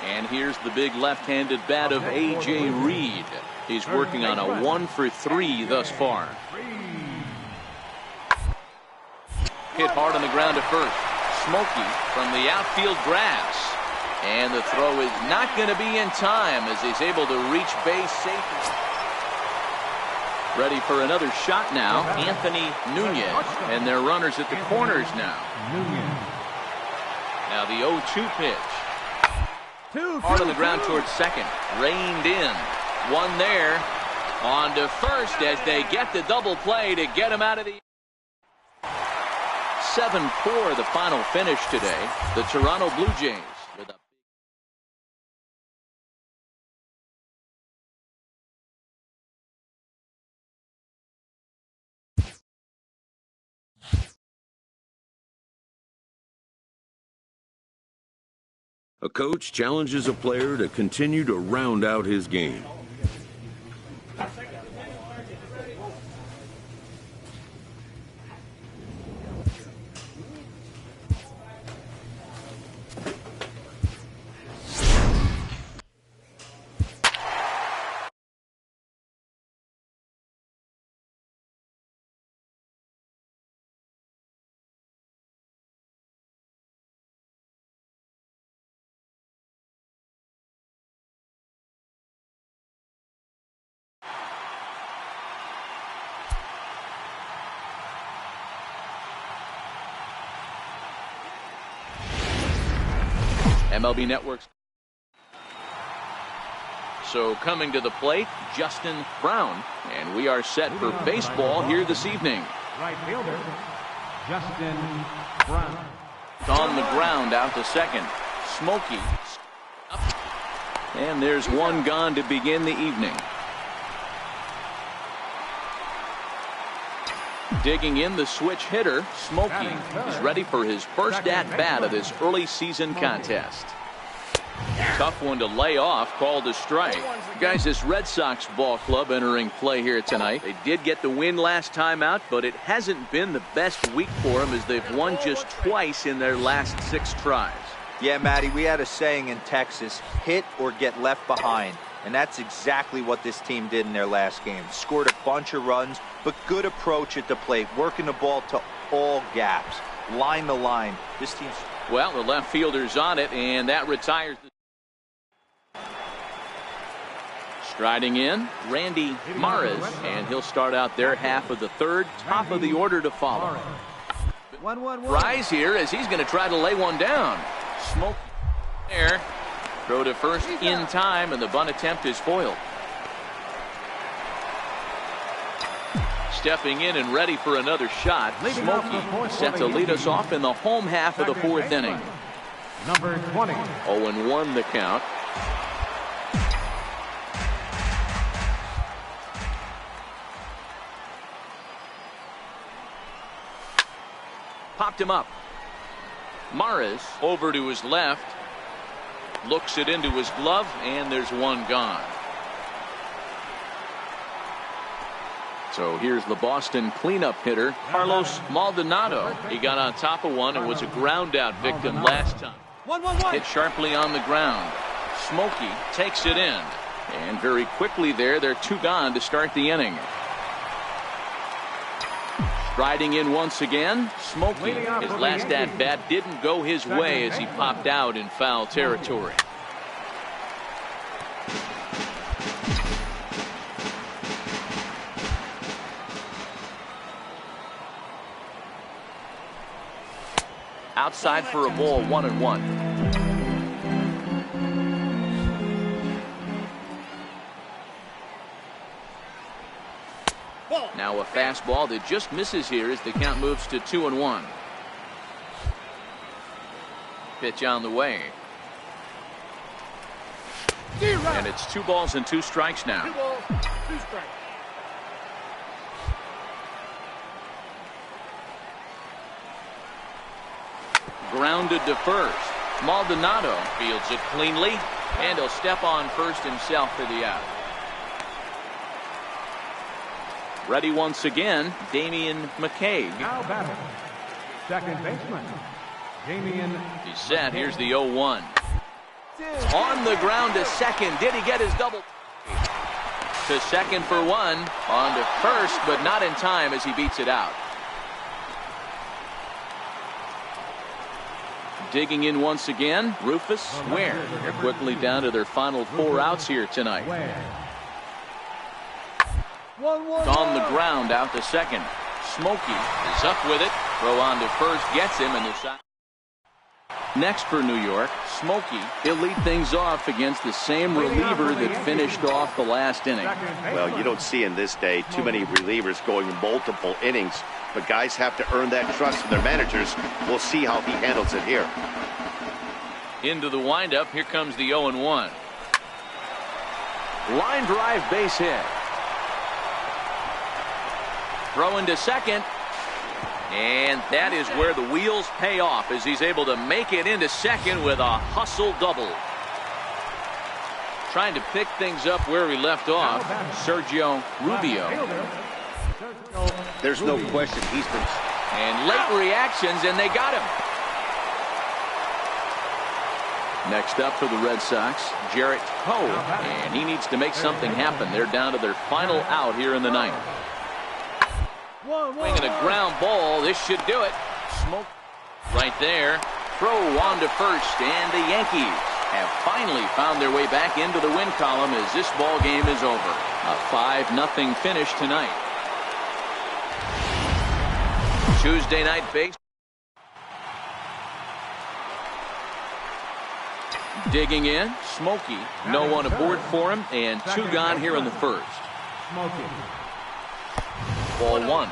And here's the big left-handed bat of A.J. Reed. He's working on a 1 for 3 thus far. Hit hard on the ground to first. Smokey from the outfield grass. And the throw is not going to be in time as he's able to reach base safely. Ready for another shot now, Anthony Nunez. And they're runners at the corners now. Now the 0-2 pitch. Hard on the ground towards second. Reined in. 1 there. On to first as they get the double play to get him out of the... 7-4 the final finish today. The Toronto Blue Jays with a... A coach challenges a player to continue to round out his game. MLB Network's. So coming to the plate, Justin Brown. And we are set for baseball here this evening. Right fielder, Justin Brown. On the ground out to second. Smokey. And there's 1 gone to begin the evening. Digging in the switch hitter, Smokey is ready for his first at-bat of this early season contest. Tough one to lay off, called a strike. Guys, this Red Sox ball club entering play here tonight. They did get the win last time out, but it hasn't been the best week for them as they've won just twice in their last 6 tries. Yeah, Matty, we had a saying in Texas, hit or get left behind. And that's exactly what this team did in their last game. Scored a bunch of runs, but good approach at the plate, working the ball to all gaps. Line to line. This team's... Well, the left fielder's on it, and that retires. Striding in, Randy Maris, and he'll start out their half of the 3rd, top of the order to follow. 1-1-1. Rise here as he's going to try to lay one down. Smoke there. Throw to first in time, and the bunt attempt is foiled. Stepping in and ready for another shot, Smokey set to lead us off in the home half of the 4th inning. Number 20. 0-1 the count. Popped him up. Maris over to his left. Looks it into his glove, and there's 1 gone. So here's the Boston cleanup hitter, Carlos Maldonado. He got on top of one and was a ground out victim last time. 1-1-1. Hit sharply on the ground. Smokey takes it in. And very quickly they're 2 gone to start the inning. Striding in once again, Smokey. His last at bat didn't go his way as he popped out in foul territory. Outside for a ball, 1-1. Now a fastball that just misses here as the count moves to 2-1. Pitch on the way. And it's 2 balls and 2 strikes now. 2 balls, 2 strikes. Grounded to first. Maldonado fields it cleanly, and he'll step on first himself for the out. Ready once again, Damian McCaig. Now batting. Second baseman, Damian. He's set. Here's the 0-1. On the ground to second. Did he get his double? To second for 1. On to first, but not in time as he beats it out. Digging in once again, Rufus Ware. They're quickly down to their final 4 outs here tonight. On the ground out to second. Smokey is up with it. Throw on to first gets him in the side. Next for New York, Smokey. He'll lead things off against the same reliever that finished off the last inning. Well, you don't see in this day too many relievers going multiple innings, but guys have to earn that trust from their managers. We'll see how he handles it here. Into the windup. Here comes the 0-1. Line drive base hit. Throw into second. And that is where the wheels pay off as he's able to make it into second with a hustle double. Trying to pick things up where he left off, Sergio Rubio. There's no question he's been. And late reactions, and they got him. Next up for the Red Sox, Jarrett Poe. And he needs to make something happen. They're down to their final out here in the ninth. Swinging a ground ball. This should do it. Smoke right there. Throw on to first, and the Yankees have finally found their way back into the win column as this ball game is over. A 5-0 finish tonight. Tuesday night base. Digging in, Smokey. No one aboard for him, and 2 gone here in the first. Ball 1.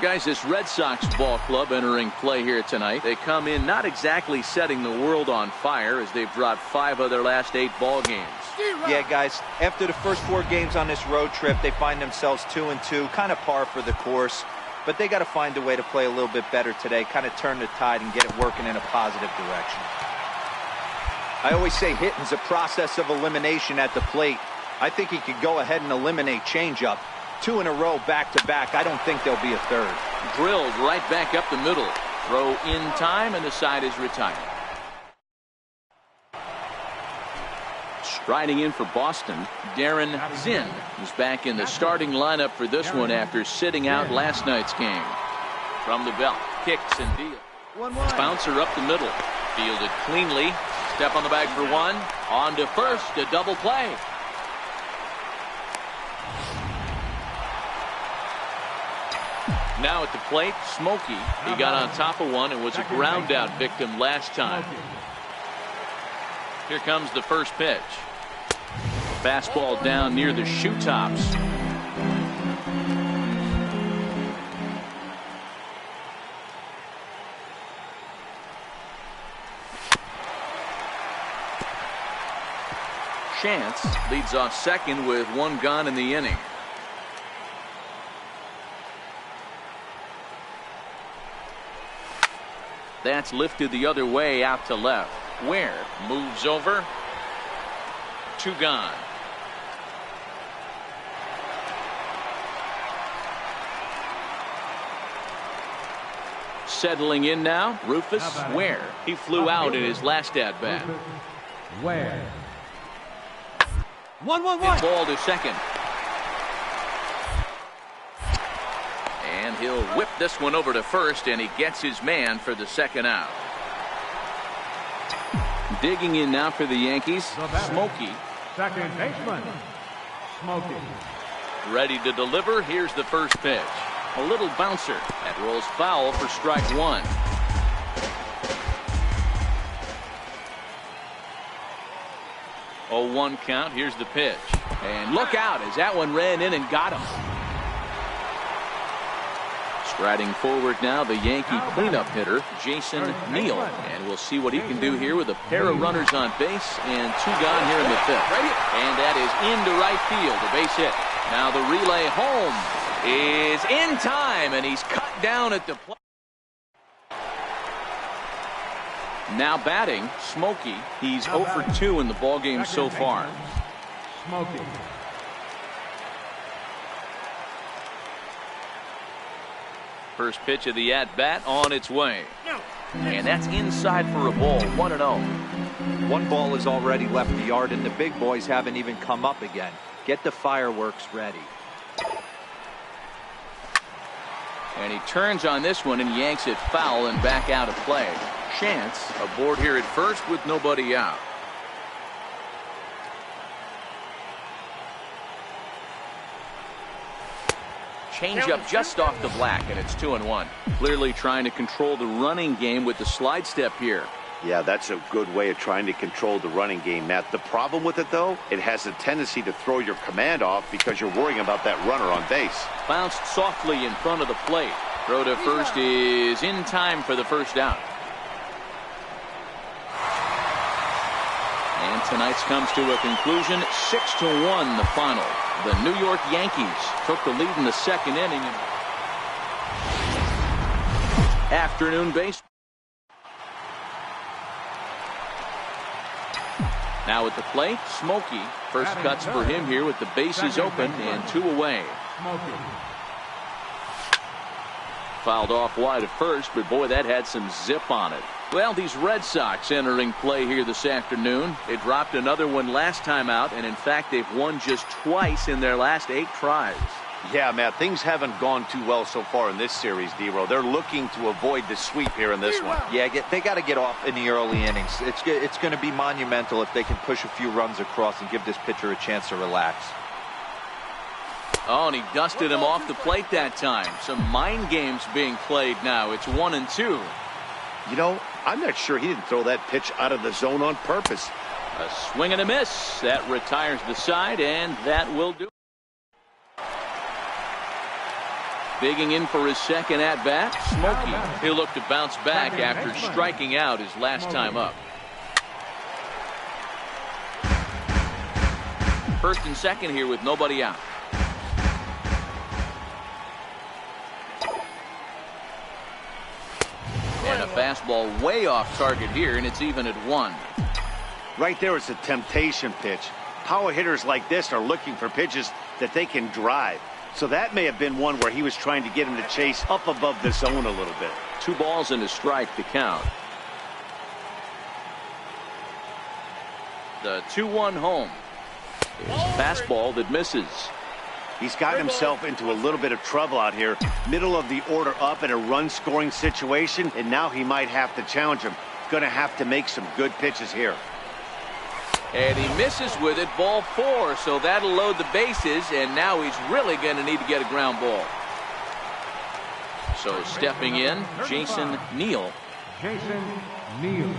Guys, this Red Sox ball club entering play here tonight. They come in not exactly setting the world on fire as they've dropped 5 of their last 8 ball games. Yeah, guys, after the first 4 games on this road trip, they find themselves 2-2, kind of par for the course. But they got to find a way to play a little bit better today, kind of turn the tide and get it working in a positive direction. I always say hitting's a process of elimination at the plate. I think he could go ahead and eliminate changeup. 2 in a row back-to-back. I don't think there'll be a third. Drilled right back up the middle. Throw in time, and the side is retired. Striding in for Boston, Darren Zinn is back in the starting lineup for this one after sitting out last night's game. From the belt, kicks and deals. Bouncer up the middle. Fielded cleanly. Step on the bag for 1. On to first, a double play. Now at the plate, Smokey. He got on top of one and was a ground out victim last time. Here comes the first pitch. Fastball down near the shoe tops. Chance leads off second with 1 gone in the inning. That's lifted the other way out to left. Ware moves over. 2 gone. settling in now, Rufus Ware. He flew out in his last at-bat. Ware. 1-1-1. Ball to second. And he'll whip this one over to first, and he gets his man for the second out. Digging in now for the Yankees, Smokey. Second baseman, Smokey. Ready to deliver. Here's the first pitch. A little bouncer. That rolls foul for strike one. Oh, 1 count. Here's the pitch. And look out as that one ran in and got him. Striding forward now, the Yankee cleanup hitter, Jason Neal. And we'll see what he can do here with a pair of runners on base and 2 gone here in the 5th. And that is into right field, a base hit. Now the relay home is in time, and he's cut down at the plate. Now batting, Smokey. He's 0 for 2 in the ballgame so far. Smokey. First pitch of the at-bat on its way. And that's inside for a ball, 1-0. 1 ball has already left the yard, and the big boys haven't even come up again. Get the fireworks ready. And he turns on this one and yanks it foul and back out of play. Chance aboard here at first with nobody out. Changeup just off the black, and it's 2-1. Clearly trying to control the running game with the slide step here. Yeah, that's a good way of trying to control the running game, Matt. The problem with it, though, it has a tendency to throw your command off because you're worrying about that runner on base. Bounced softly in front of the plate. Throw to first is in time for the first out. And tonight's comes to a conclusion, 6-1 the final. The New York Yankees took the lead in the second inning. Afternoon baseball. Now at the plate, Smokey. First cuts for him here with the bases open and 2 away. Smokey. Fouled off wide at first, but boy, that had some zip on it. Well, these Red Sox entering play here this afternoon. They dropped another one last time out, and in fact, they've won just twice in their last 8 tries. Yeah, Matt, things haven't gone too well so far in this series, D-Row. They're looking to avoid the sweep here in this one. Yeah, they got to get off in the early innings. It's going to be monumental if they can push a few runs across and give this pitcher a chance to relax. Oh, and he dusted him off the plate that time. Some mind games being played now. It's 1-2. You know, I'm not sure he didn't throw that pitch out of the zone on purpose. A swing and a miss. That retires the side, and that will do. Digging in for his second at-bat, Smokey. He'll look to bounce back after striking out his last time up. First and second here with nobody out. And a fastball way off target here, and it's even at 1. Right there is a temptation pitch. Power hitters like this are looking for pitches that they can drive. So that may have been one where he was trying to get him to chase up above the zone a little bit. 2 balls and a strike to count. The 2-1 home is fastball that misses. He's gotten himself into a little bit of trouble out here. Middle of the order up in a run-scoring situation, and now he might have to challenge him. Going to have to make some good pitches here. And he misses with it, ball 4, so that'll load the bases, and now he's really going to need to get a ground ball. So stepping in, Jason Neal. Jason Neal.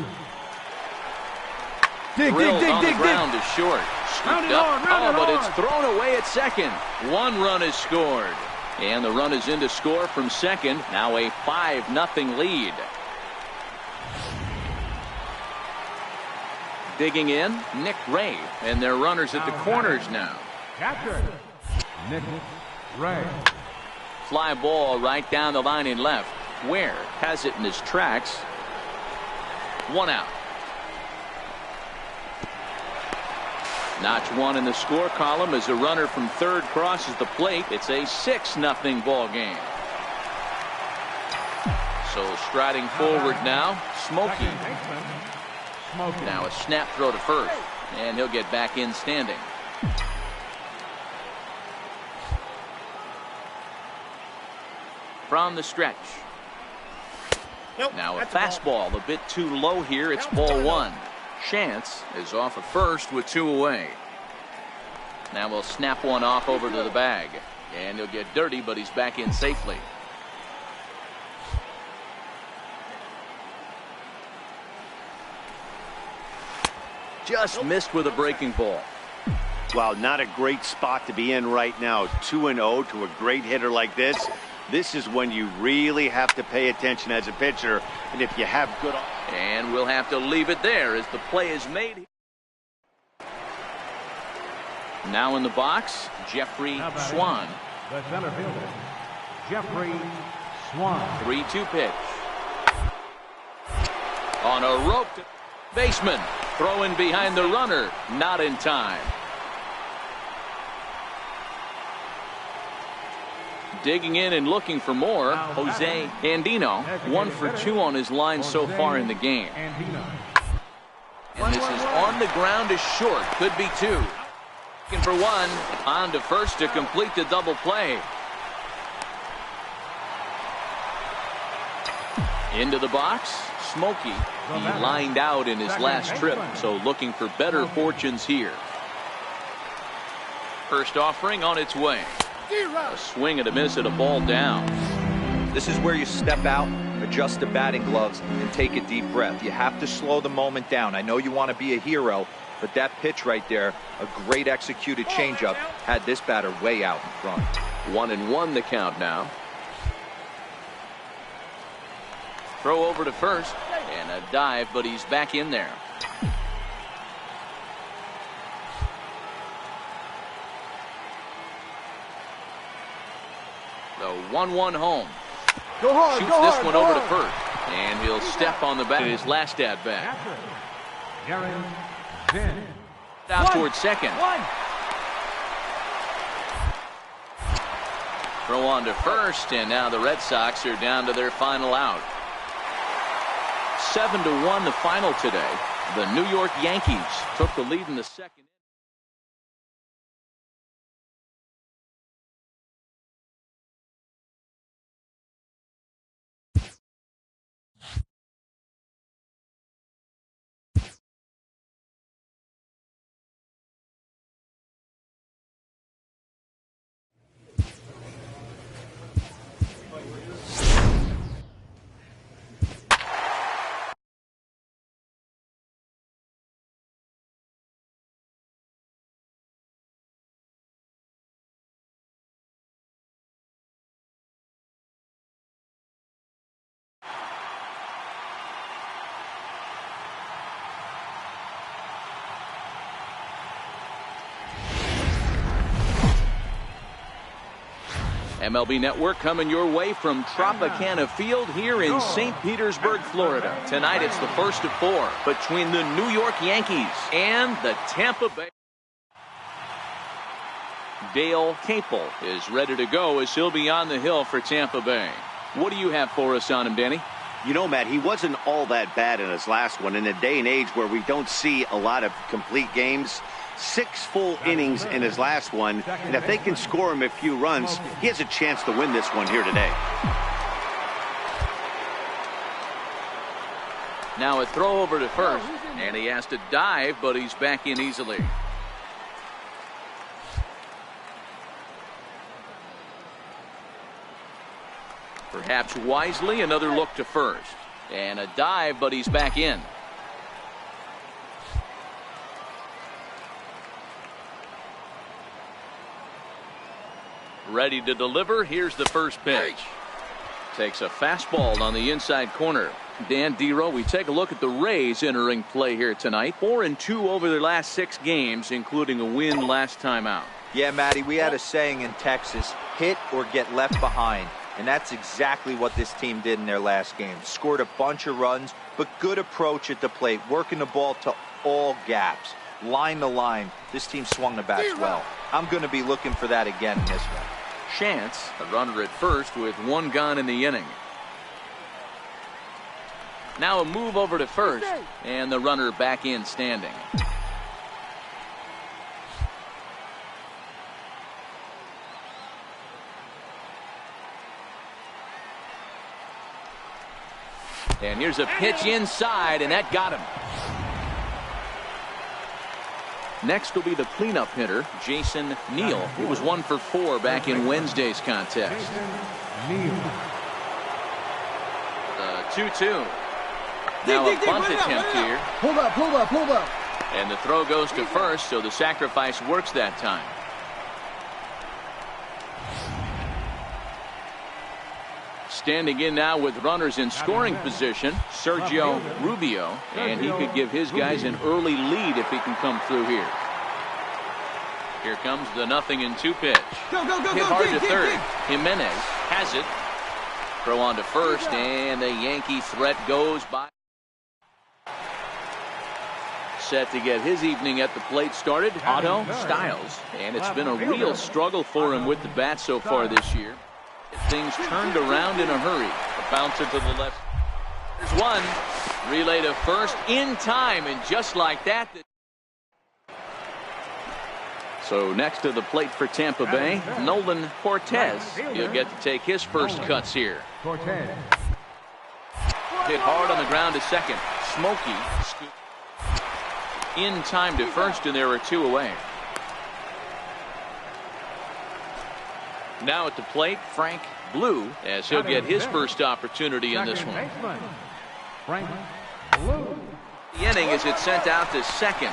Dig, Drilled dig, dig, on the dig, ground dig. is short. Round Scooped it up, on, round it but on. it's thrown away at second. 1 run is scored. And the run is in to score from second. Now a 5-0 lead. Digging in, Nick Ray. And their runners at the corners now. Catcher, Nick Ray. Fly ball right down the line in left. Ware has it in his tracks. 1 out. Notch 1 in the score column as a runner from third crosses the plate. It's a 6-0 ball game. So striding forward now, Smokey. Second baseman, Smokey. Now a snap throw to first, and he'll get back in standing. From the stretch. Now a fastball a bit too low here. It's ball one. Chance is off at first with 2 away. Now we'll snap one off over to the bag. And he'll get dirty, but he's back in safely. Just missed with a breaking ball. Well, not a great spot to be in right now. 2-0 to a great hitter like this. This is when you really have to pay attention as a pitcher. And if you have good... And we'll have to leave it there as the play is made. Now in the box, Jeffrey Swan. The center fielder, Jeffrey Swan. 3-2 pitch. On a rope to baseman. Throwing behind the runner. Not in time. Digging in and looking for more, Jose Andino. 1 for 2 on his line so far in the game. And this is on the ground is short. Could be 2. Looking for 1. On to first to complete the double play. Into the box, Smokey. He lined out in his last trip, so looking for better fortunes here. First offering on its way. A swing and a miss at a ball down. This is where you step out, adjust the batting gloves, and take a deep breath. You have to slow the moment down. I know you want to be a hero, but that pitch right there, a great executed changeup, had this batter way out in front. 1-1 the count now. Throw over to first, and a dive, but he's back in there. The 1-1 home. Go hard, Shoots go this hard, one go over to hard. first. And he'll step on the bat in his last at bat. Aaron Zinn. Out towards second. Throw on to first, and now the Red Sox are down to their final out. 7-1 the final today. The New York Yankees took the lead in the second. MLB Network coming your way from Tropicana Field here in St. Petersburg, Florida. Tonight it's the first of 4 between the New York Yankees and the Tampa Bay. Dale Capel is ready to go as he'll be on the hill for Tampa Bay. What do you have for us on him, Danny? You know, Matt, he wasn't all that bad in his last one. In a day and age where we don't see a lot of complete games, 6 full innings in his last one, and if they can score him a few runs, he has a chance to win this one here today. Now a throw over to first, and he has to dive, but he's back in easily. Perhaps wisely, another look to first, and a dive, but he's back in. Ready to deliver. Here's the first pitch. Takes a fastball on the inside corner. Dan Dero, we take a look at the Rays entering play here tonight. 4-2 over their last 6 games, including a win last time out. Yeah, Matty, we had a saying in Texas, hit or get left behind. And that's exactly what this team did in their last game. Scored a bunch of runs, but good approach at the plate, working the ball to all gaps. Line to line, this team swung the bats well. I'm going to be looking for that again in this one. Chance, a runner at first with 1 gone in the inning. Now a move over to first, and the runner back in standing. And here's a pitch inside, and that got him. Next will be the cleanup hitter, Jason Neal. He was 1 for 4 back in Wednesday's contest. 2-2. Now a bunt attempt here. Hold up. And the throw goes to first, so the sacrifice works that time. Standing in now with runners in scoring position, Sergio Rubio, and he could give his guys an early lead if he can come through here. Here comes the 0-2 pitch. Hit hard to third. Jimenez has it. Throw on to first, and the Yankee threat goes by. Set to get his evening at the plate started, Otto Styles. And it's been a real struggle for him with the bat so far this year. Things turned around in a hurry. A bouncer to the left. There's one. Relay to first in time, and just like that. So next to the plate for Tampa Bay, Nolan Cortez. He'll get to take his first cuts here. Cortez. Hit hard on the ground to second. Smokey scoop in time to first, and there are 2 away. Now at the plate, Frank Blue, as he'll get his first opportunity in this one. Frank Blue. The inning as it's sent out to second.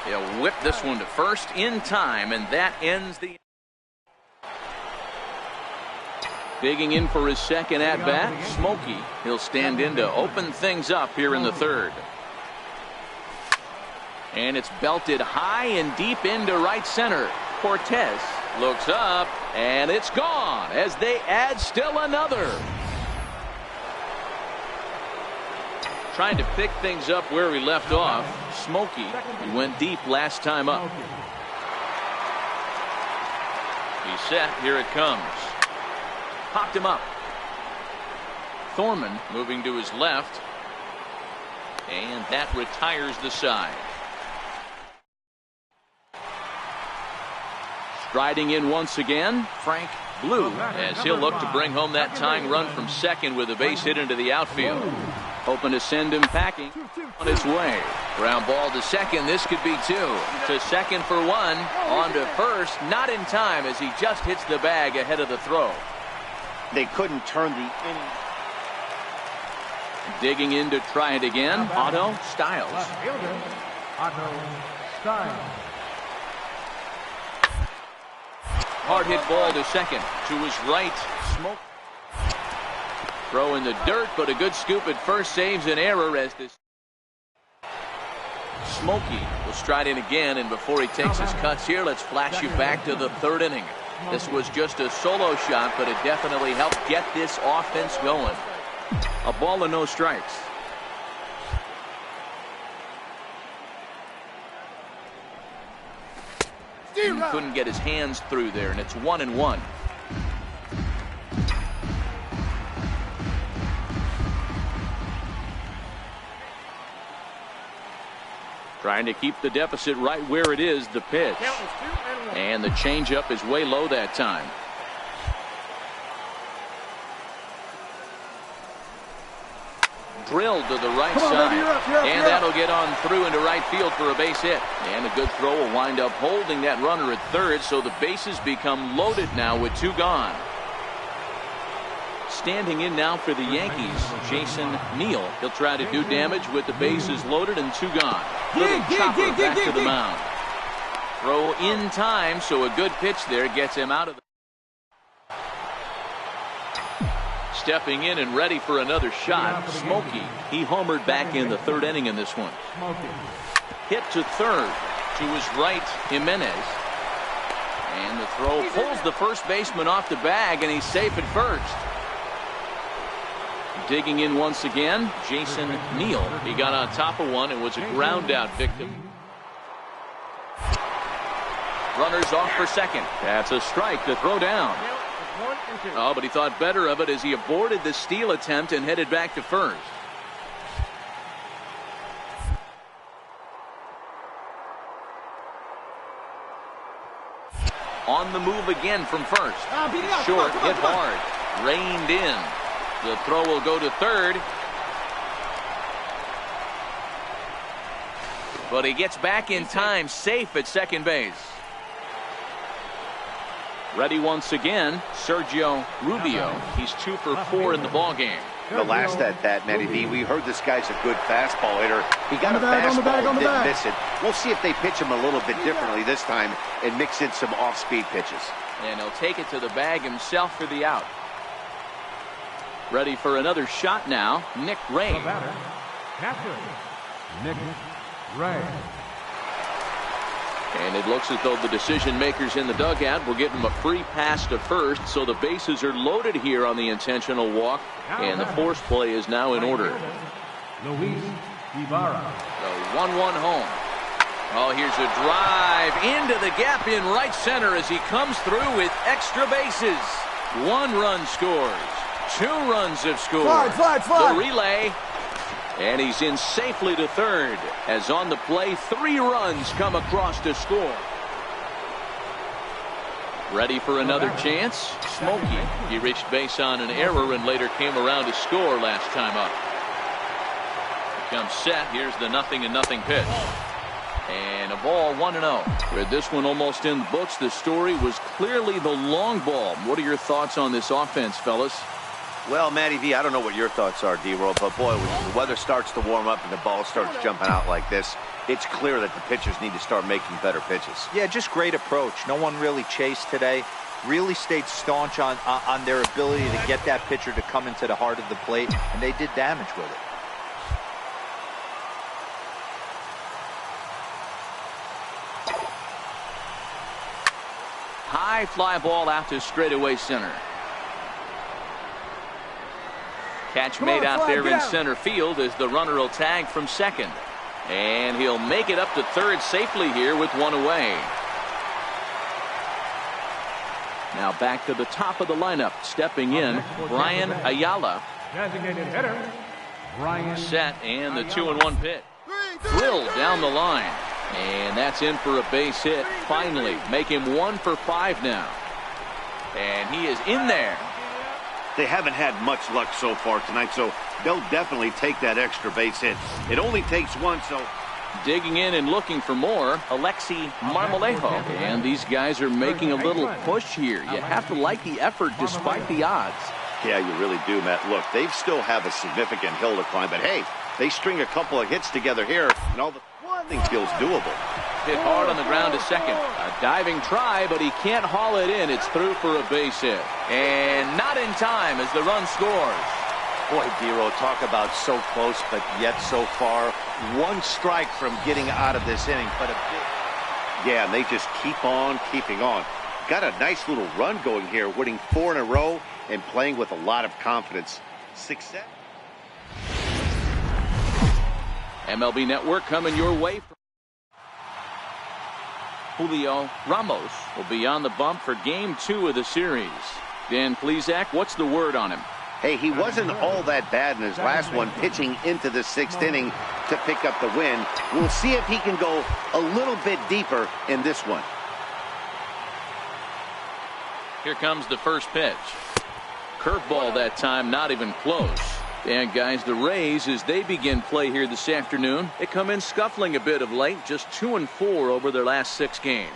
He'll whip this one to first in time, and that ends the. Digging in for his second at bat, Smokey. He'll stand in to open things up here in the third. And it's belted high and deep into right center. Cortez looks up, and it's gone as they add still another. Trying to pick things up where we left off. Smokey, he went deep last time up. He's set. Here it comes. Popped him up. Thorman moving to his left, and that retires the side. Striding in once again, Frank Blue, as he'll look to bring home that tying run from second with a base hit into the outfield. Hoping to send him packing on his way. Ground ball to second. This could be 2. To second for 1. On to first. Not in time as he just hits the bag ahead of the throw. They couldn't turn the inning. Digging in to try it again, Otto Styles. Otto Styles. Hard hit ball to second. To his right, Smoke. Throw in the dirt, but a good scoop at first saves an error as this. Smokey will stride in again, and before he takes his cuts here, let's flash you back to the third inning. This was just a solo shot, but it definitely helped get this offense going. A ball and no strikes. He couldn't get his hands through there, and it's 1-1. Trying to keep the deficit right where it is, the pitch. And the changeup is way low that time. Drilled to the right side. And that'll get on through into right field for a base hit. And a good throw will wind up holding that runner at third, so the bases become loaded now with 2 gone. Standing in now for the Yankees, Jason Neal. He'll try to do damage with the bases loaded and 2 gone. Little chopper back to the mound. Throw in time, so a good pitch there gets him out of the. Stepping in and ready for another shot, Smokey. He homered back in the third inning in this one. Hit to third. To his right, Jimenez. And the throw pulls the first baseman off the bag, and he's safe at first. Digging in once again, Jason Neal. He got on top of one and was a ground out victim. Runners off for second. That's a strike to throw down. 1-2. Oh, but he thought better of it as he aborted the steal attempt and headed back to first. On the move again from first. Short, hit hard, reined in. The throw will go to third. But he gets back in time, safe at second base. Ready once again, Sergio Rubio. He's 2 for 4 in the ballgame. The last at bat, Matty V, we heard this guy's a good fastball hitter. He got a fastball, didn't miss it. We'll see if they pitch him a little bit differently this time and mix in some off-speed pitches. And he'll take it to the bag himself for the out. Ready for another shot now, Nick Ray. The batter, catcher, Nick Ray. And it looks as though the decision makers in the dugout will give him a free pass to first, so the bases are loaded here on the intentional walk, and the force play is now in order. Luis Ibarra. The 1-1 home. Oh, here's a drive into the gap in right center as he comes through with extra bases. 1 run scores. 2 runs have scored. The relay. And he's in safely to third, as on the play 3 runs come across to score. Ready for another chance? Smokey. He reached base on an error and later came around to score last time up. Comes set. Here's the 0-0 pitch. And a ball, 1-0. With this one almost in the books, the story was clearly the long ball. What are your thoughts on this offense, fellas? Well, Matty V, I don't know what your thoughts are, D-Roll, but boy, when the weather starts to warm up and the ball starts jumping out like this, it's clear that the pitchers need to start making better pitches. Yeah, just great approach. No one really chased today. Really stayed staunch on their ability to get that pitcher to come into the heart of the plate, and they did damage with it. High fly ball out to straightaway center. Catch made out there in center field as the runner will tag from second. And he'll make it up to third safely here with 1 away. Now back to the top of the lineup. Stepping in, Brian Ayala. Designated hitter, Brian. Set and the 2-1 pitch. Drilled down the line. And that's in for a base hit. Finally, make him 1 for 5 now. And he is in there. They haven't had much luck so far tonight, so they'll definitely take that extra base hit. It only takes 1, so... Digging in and looking for more, Alexi Marmolejo. And these guys are making a little push here. You have to like the effort despite the odds. Yeah, you really do, Matt. Look, they still have a significant hill to climb, but hey, they string a couple of hits together here, and all the thing feels doable. Hit hard on the ground to second. A diving try, but he can't haul it in. It's through for a base hit. And not in time as the run scores. Boy, Dero, talk about so close, but yet so far. 1 strike from getting out of this inning, but a big... Yeah, and they just keep on keeping on. Got a nice little run going here, winning 4 in a row and playing with a lot of confidence. Success. MLB Network coming your way. Julio Ramos will be on the bump for Game 2 of the series. Dan Plesac, what's the word on him? Hey, he wasn't all that bad in his last one, pitching into the 6th inning to pick up the win. We'll see if he can go a little bit deeper in this one. Here comes the first pitch. Curveball that time, not even close. And guys, the Rays, as they begin play here this afternoon, they come in scuffling a bit of late, just 2-4 over their last 6 games.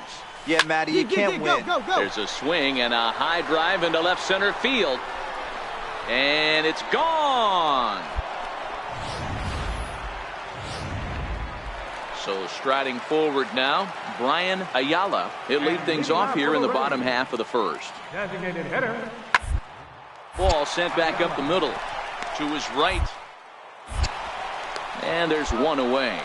Yeah, Matty, you can't win. Go. There's a swing and a high drive into left center field. And it's gone. So striding forward now, Brian Ayala. He'll lead things off here in the bottom half of the first. Designated hitter. Ball sent back up the middle to his right. And there's 1 away.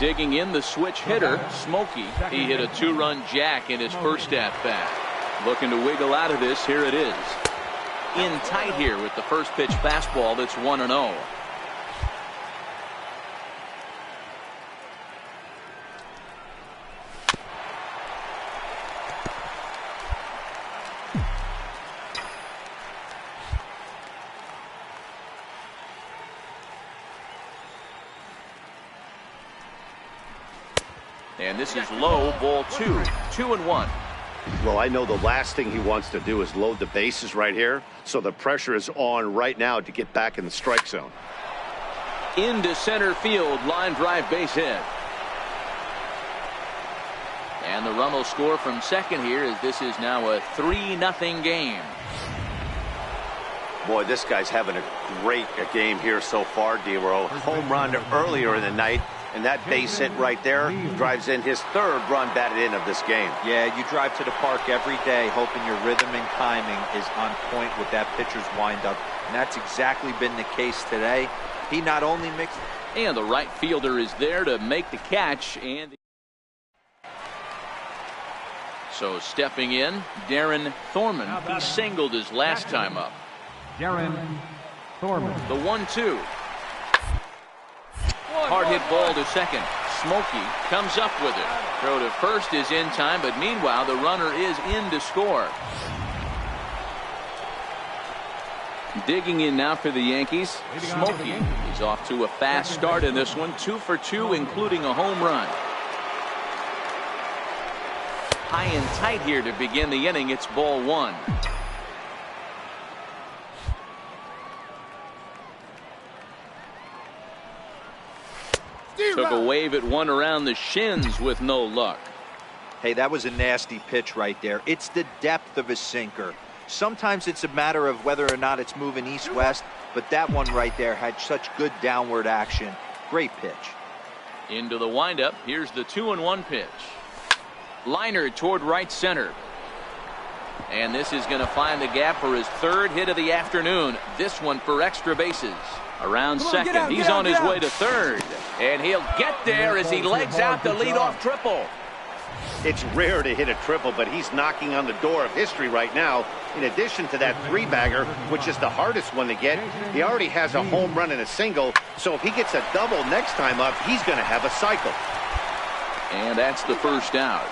Digging in, the switch hitter, Smokey. He hit a 2-run jack in his first at-bat. Looking to wiggle out of this. Here it is. In tight here with the first pitch fastball that's 1-0. And this is low, ball 2, 2-1. Well, I know the last thing he wants to do is load the bases right here, so the pressure is on right now to get back in the strike zone. Into center field, line drive, base hit. And the run will score from second here, as this is now a 3-0 game. Boy, this guy's having a great game here so far, D-Row. Home run earlier in the night, and that base hit right there drives in his third run batted in of this game. Yeah, you drive to the park every day hoping your rhythm and timing is on point with that pitcher's windup, and that's exactly been the case today. He not only mixed... And the right fielder is there to make the catch. And so stepping in, Darren Thorman. He singled his last time up. Darren Thorman. The 1-2. Hard hit ball to second. Smokey comes up with it. Throw to first is in time, but meanwhile the runner is in to score. Digging in now for the Yankees, Smokey is off to a fast start in this one. 2 for 2, including a home run. High and tight here to begin the inning. It's ball 1. Took a wave at one around the shins with no luck. Hey, that was a nasty pitch right there. It's the depth of a sinker. Sometimes it's a matter of whether or not it's moving east-west, but that one right there had such good downward action. Great pitch. Into the windup. Here's the 2-1 pitch. Liner toward right center. And this is going to find the gap for his third hit of the afternoon. This one for extra bases. Around second. He's on his way to third. And he'll get there as he legs out the leadoff triple. It's rare to hit a triple, but he's knocking on the door of history right now. In addition to that 3-bagger, which is the hardest one to get, he already has a home run and a single. So if he gets a double next time up, he's going to have a cycle. And that's the first out.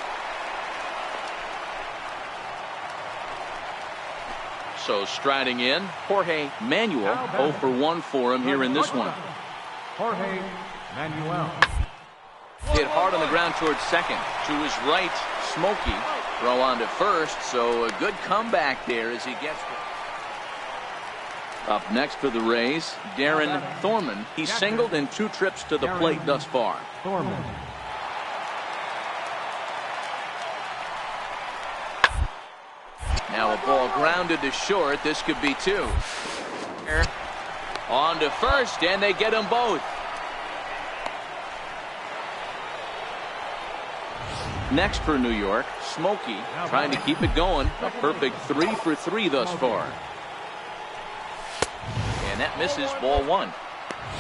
So striding in, Jorge Manuel. 0 for 1 for him here in this one. Jorge Manuel. Hit hard on the ground towards second. To his right, Smokey. Throw on to first, so a good comeback there as he gets it. Up next for the Rays, Darren Thorman. He's singled in 2 trips to the plate thus far. Thorman. Now a ball grounded to short. This could be 2. On to first, and they get them both. Next for New York, Smokey trying to keep it going. A perfect 3 for 3 thus far. And that misses, ball 1.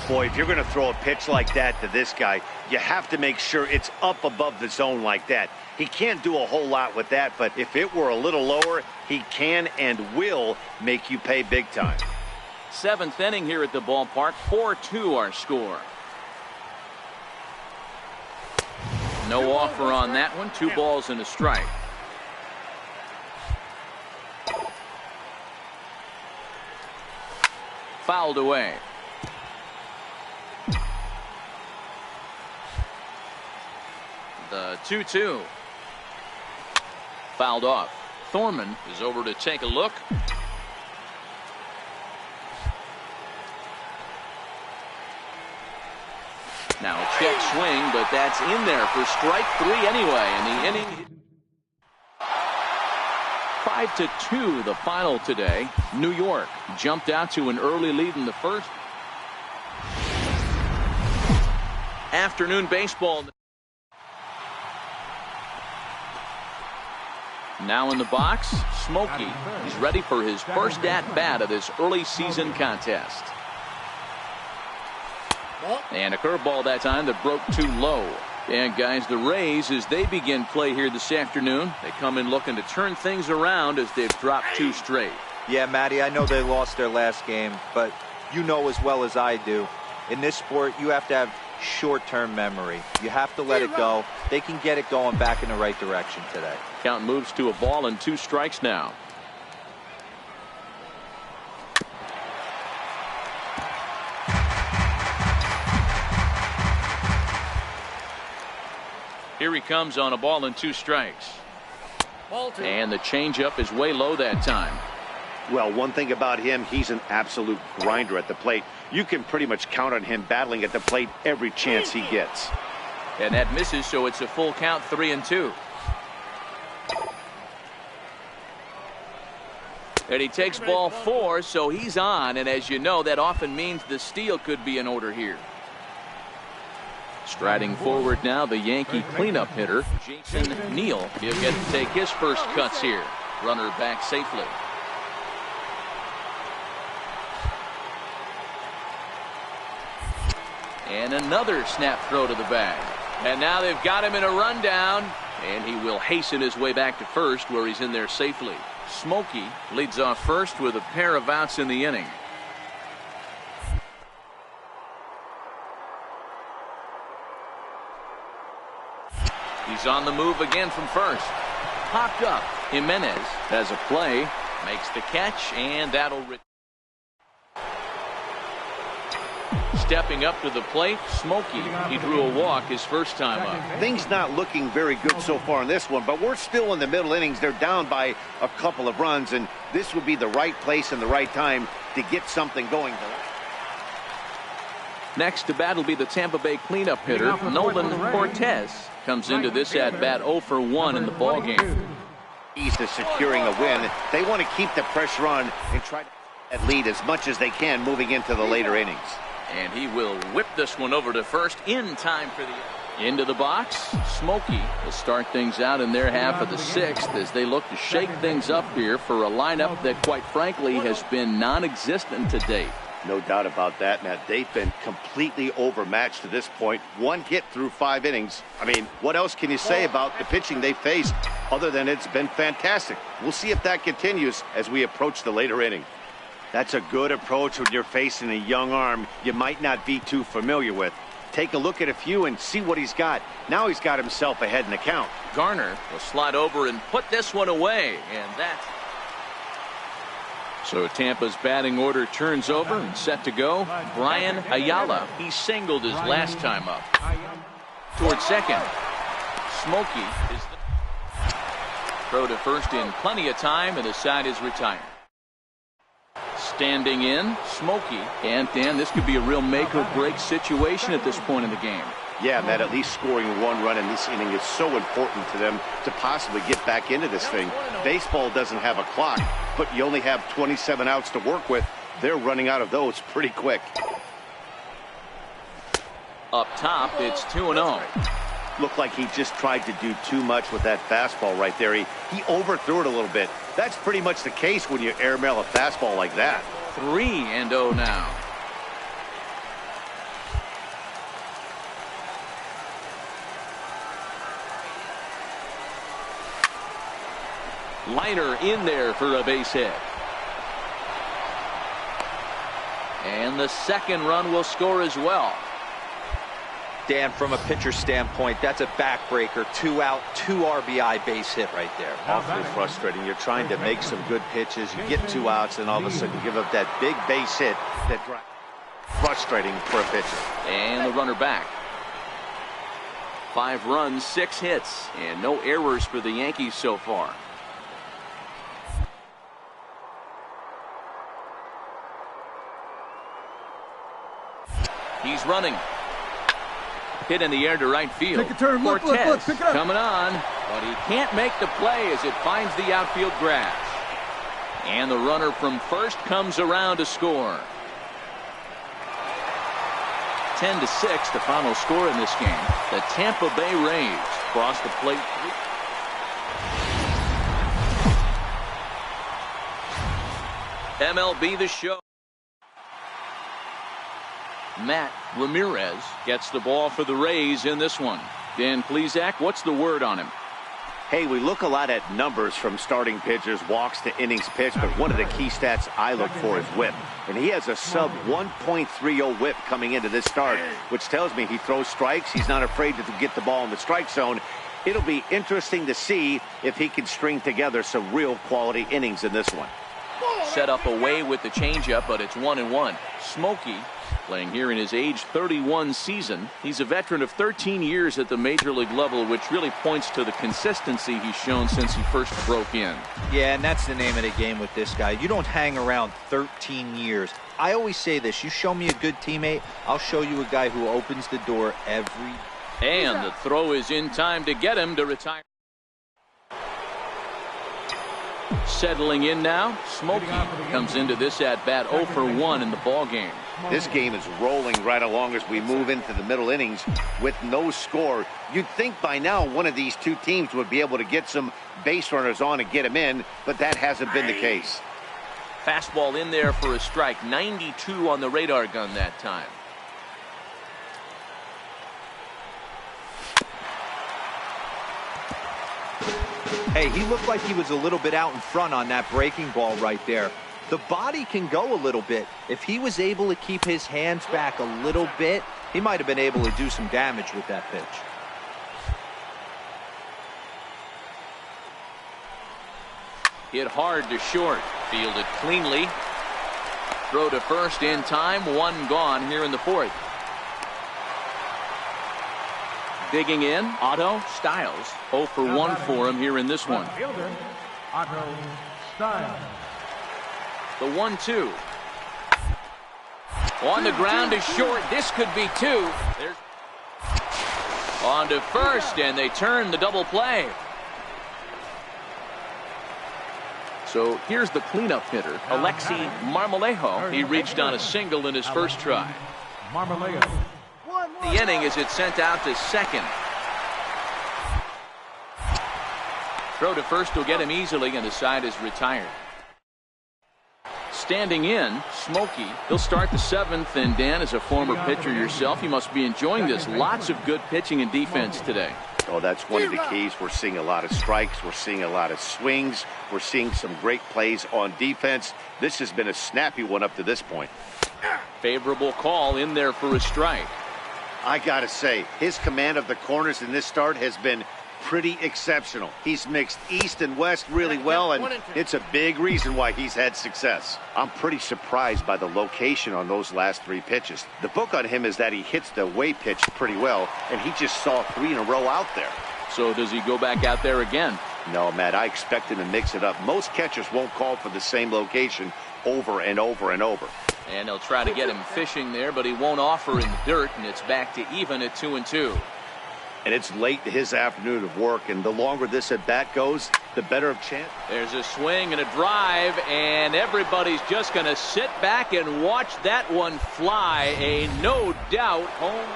Boy, if you're going to throw a pitch like that to this guy, you have to make sure it's up above the zone like that. He can't do a whole lot with that, but if it were a little lower, he can and will make you pay big time. 7th inning here at the ballpark. 4-2 our score. No offer on that one. 2 balls and a strike. Fouled away. The 2-2. Fouled off. Thorman is over to take a look. Now a check swing, but that's in there for strike 3 anyway. And the inning 5-2 the final today. New York jumped out to an early lead in the first. Afternoon baseball. Now in the box, Smokey. He's ready for his first at-bat of this early season contest. And a curveball that time that broke too low. And guys, the Rays, as they begin play here this afternoon, they come in looking to turn things around as they've dropped 2 straight. Yeah, Matty, I know they lost their last game, but you know as well as I do, in this sport, you have to have short-term memory. You have to let it go. They can get it going back in the right direction today. Count moves to a ball and 2 strikes now. Here he comes on a ball and 2 strikes. And the changeup is way low that time. Well, one thing about him, he's an absolute grinder at the plate. You can pretty much count on him battling at the plate every chance he gets. And that misses, so it's a full count, 3-2. And he takes ball 4, so he's on. And as you know, that often means the steal could be in order here. Striding forward now, the Yankee cleanup hitter, Jason Neal. He'll get to take his first cuts here. Runner back safely. And another snap throw to the bag. And now they've got him in a rundown. And he will hasten his way back to first, where he's in there safely. Smokey leads off first with a pair of outs in the inning. He's on the move again from first. Popped up. Jimenez has a play. Makes the catch, and that'll... Stepping up to the plate, Smokey. He drew a walk his first time up. Things not looking very good so far in this one, but we're still in the middle innings. They're down by a couple of runs, and this would be the right place and the right time to get something going. Next to bat will be the Tampa Bay cleanup hitter, Nolan Cortez. Comes into this at-bat 0 for 1 in the ballgame. He's to securing a win. They want to keep the pressure on and try to lead as much as they can moving into the later innings. And he will whip this one over to first in time for the... Into the box, Smokey will start things out in their half of the 6th as they look to shake things up here for a lineup that, quite frankly, has been non-existent to date. No doubt about that, Matt. They've been completely overmatched to this point. 1 hit through 5 innings. I mean, what else can you say about the pitching they faced other than it's been fantastic? We'll see if that continues as we approach the later inning. That's a good approach when you're facing a young arm you might not be too familiar with. Take a look at a few and see what he's got. Now he's got himself ahead in the count. Garner will slide over and put this one away, and that's... So Tampa's batting order turns over and set to go. Brian Ayala. He singled his last time up. Towards second. Smokey is the throw to first in plenty of time, and the side is retired. Standing in, Smokey. And Dan, this could be a real make or break situation at this point in the game. Yeah, Matt, at least scoring 1 run in this inning is so important to them to possibly get back into this thing. Baseball doesn't have a clock, but you only have 27 outs to work with. They're running out of those pretty quick. Up top, it's 2-0. Looked like he just tried to do too much with that fastball right there. He overthrew it a little bit. That's pretty much the case when you airmail a fastball like that. 3-0 now. Liner in there for a base hit. And the second run will score as well. Dan, from a pitcher standpoint, that's a backbreaker. 2 out, 2 RBI base hit right there. Awfully frustrating. You're trying to make some good pitches. You get 2 outs, and all of a sudden you give up that big base hit. That frustrating for a pitcher. And the runner back. 5 runs, 6 hits, and no errors for the Yankees so far. He's running. Hit in the air to right field. Take a turn. Look, Cortez pick it up. coming on, but he can't make the play as it finds the outfield grass. And the runner from first comes around to score. 10-6, the final score in this game. The Tampa Bay Rays cross the plate. MLB The Show. Matt Ramirez gets the ball for the Rays in this one. Dan Plesac, what's the word on him? Hey, we look a lot at numbers from starting pitchers, walks to innings pitched, but one of the key stats I look for is whip. And he has a sub 1.30 whip coming into this start, which tells me he throws strikes. He's not afraid to get the ball in the strike zone. It'll be interesting to see if he can string together some real quality innings in this one. Set up away with the changeup, but it's 1-1. Smokey Playing here in his age 31 season. He's a veteran of 13 years at the major league level, which really points to the consistency he's shown since he first broke in. Yeah, and that's the name of the game with this guy. You don't hang around 13 years. I always say this, you show me a good teammate, I'll show you a guy who opens the door every. And the throw is in time to get him to retire. Settling in now, Smokey comes into this at bat 0 for 1 in the ball game. This game is rolling right along as we move into the middle innings with no score. You'd think by now one of these two teams would be able to get some base runners on and get them in, but that hasn't been the case. Fastball in there for a strike. 92 on the radar gun that time. Hey, he looked like he was a little bit out in front on that breaking ball right there. The body can go a little bit. If he was able to keep his hands back a little bit, he might have been able to do some damage with that pitch. Hit hard to short. Fielded cleanly. Throw to first in time. One gone here in the fourth. Digging in, Otto Styles. 0 for 1 for him here in this one. Fielder, Otto Styles. The 1-2. On the ground is short. This could be two. There's on to first, and they turn the double play. So here's the cleanup hitter, Alexi Marmolejo. He reached on a single in his first try. Marmolejo. The inning as it's sent out to second. Throw to first will get him easily, and the side is retired. Standing in, Smokey. He'll start the seventh, and Dan, as a former pitcher yourself, you must be enjoying this. Lots of good pitching and defense today. Oh, that's one of the keys. We're seeing a lot of strikes. We're seeing a lot of swings. We're seeing some great plays on defense. This has been a snappy one up to this point. Favorable call in there for a strike. I gotta say, his command of the corners in this start has been pretty exceptional. He's mixed east and west really well, and it's a big reason why he's had success. I'm pretty surprised by the location on those last three pitches. The book on him is that he hits the away pitch pretty well, and he just saw 3 in a row out there. So does he go back out there again? No, Matt, I expect him to mix it up. Most catchers won't call for the same location over and over and over. And they'll try to get him fishing there, but he won't offer in the dirt, and it's back to even at 2-2. And it's late in his afternoon of work, and the longer this at-bat goes, the better of chance. There's a swing and a drive, and everybody's just going to sit back and watch that one fly. A no doubt home.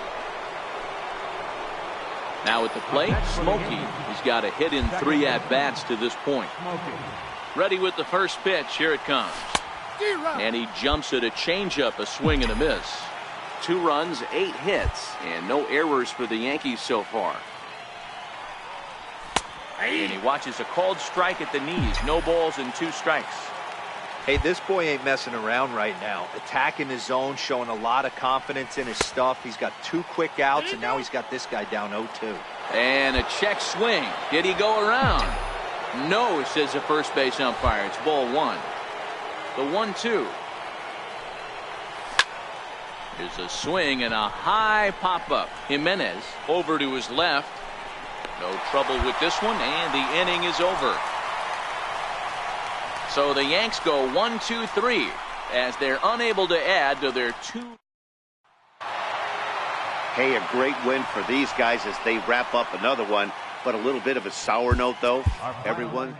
Now at the plate, Smokey. He's got a hit in 3 at-bats to this point. Ready with the first pitch. Here it comes. And he jumps at a changeup, a swing and a miss. 2 runs, 8 hits, and no errors for the Yankees so far. And he watches a called strike at the knees. No balls and 2 strikes. Hey, this boy ain't messing around right now. Attacking his zone, showing a lot of confidence in his stuff. He's got 2 quick outs, and now he's got this guy down 0-2. And a check swing. Did he go around? No, says the first base umpire. It's ball 1. The 1-2. There's a swing and a high pop-up. Jimenez over to his left. No trouble with this one, and the inning is over. So the Yanks go 1-2-3 as they're unable to add to their 2. Hey, a great win for these guys as they wrap up another one, but a little bit of a sour note, though. Everyone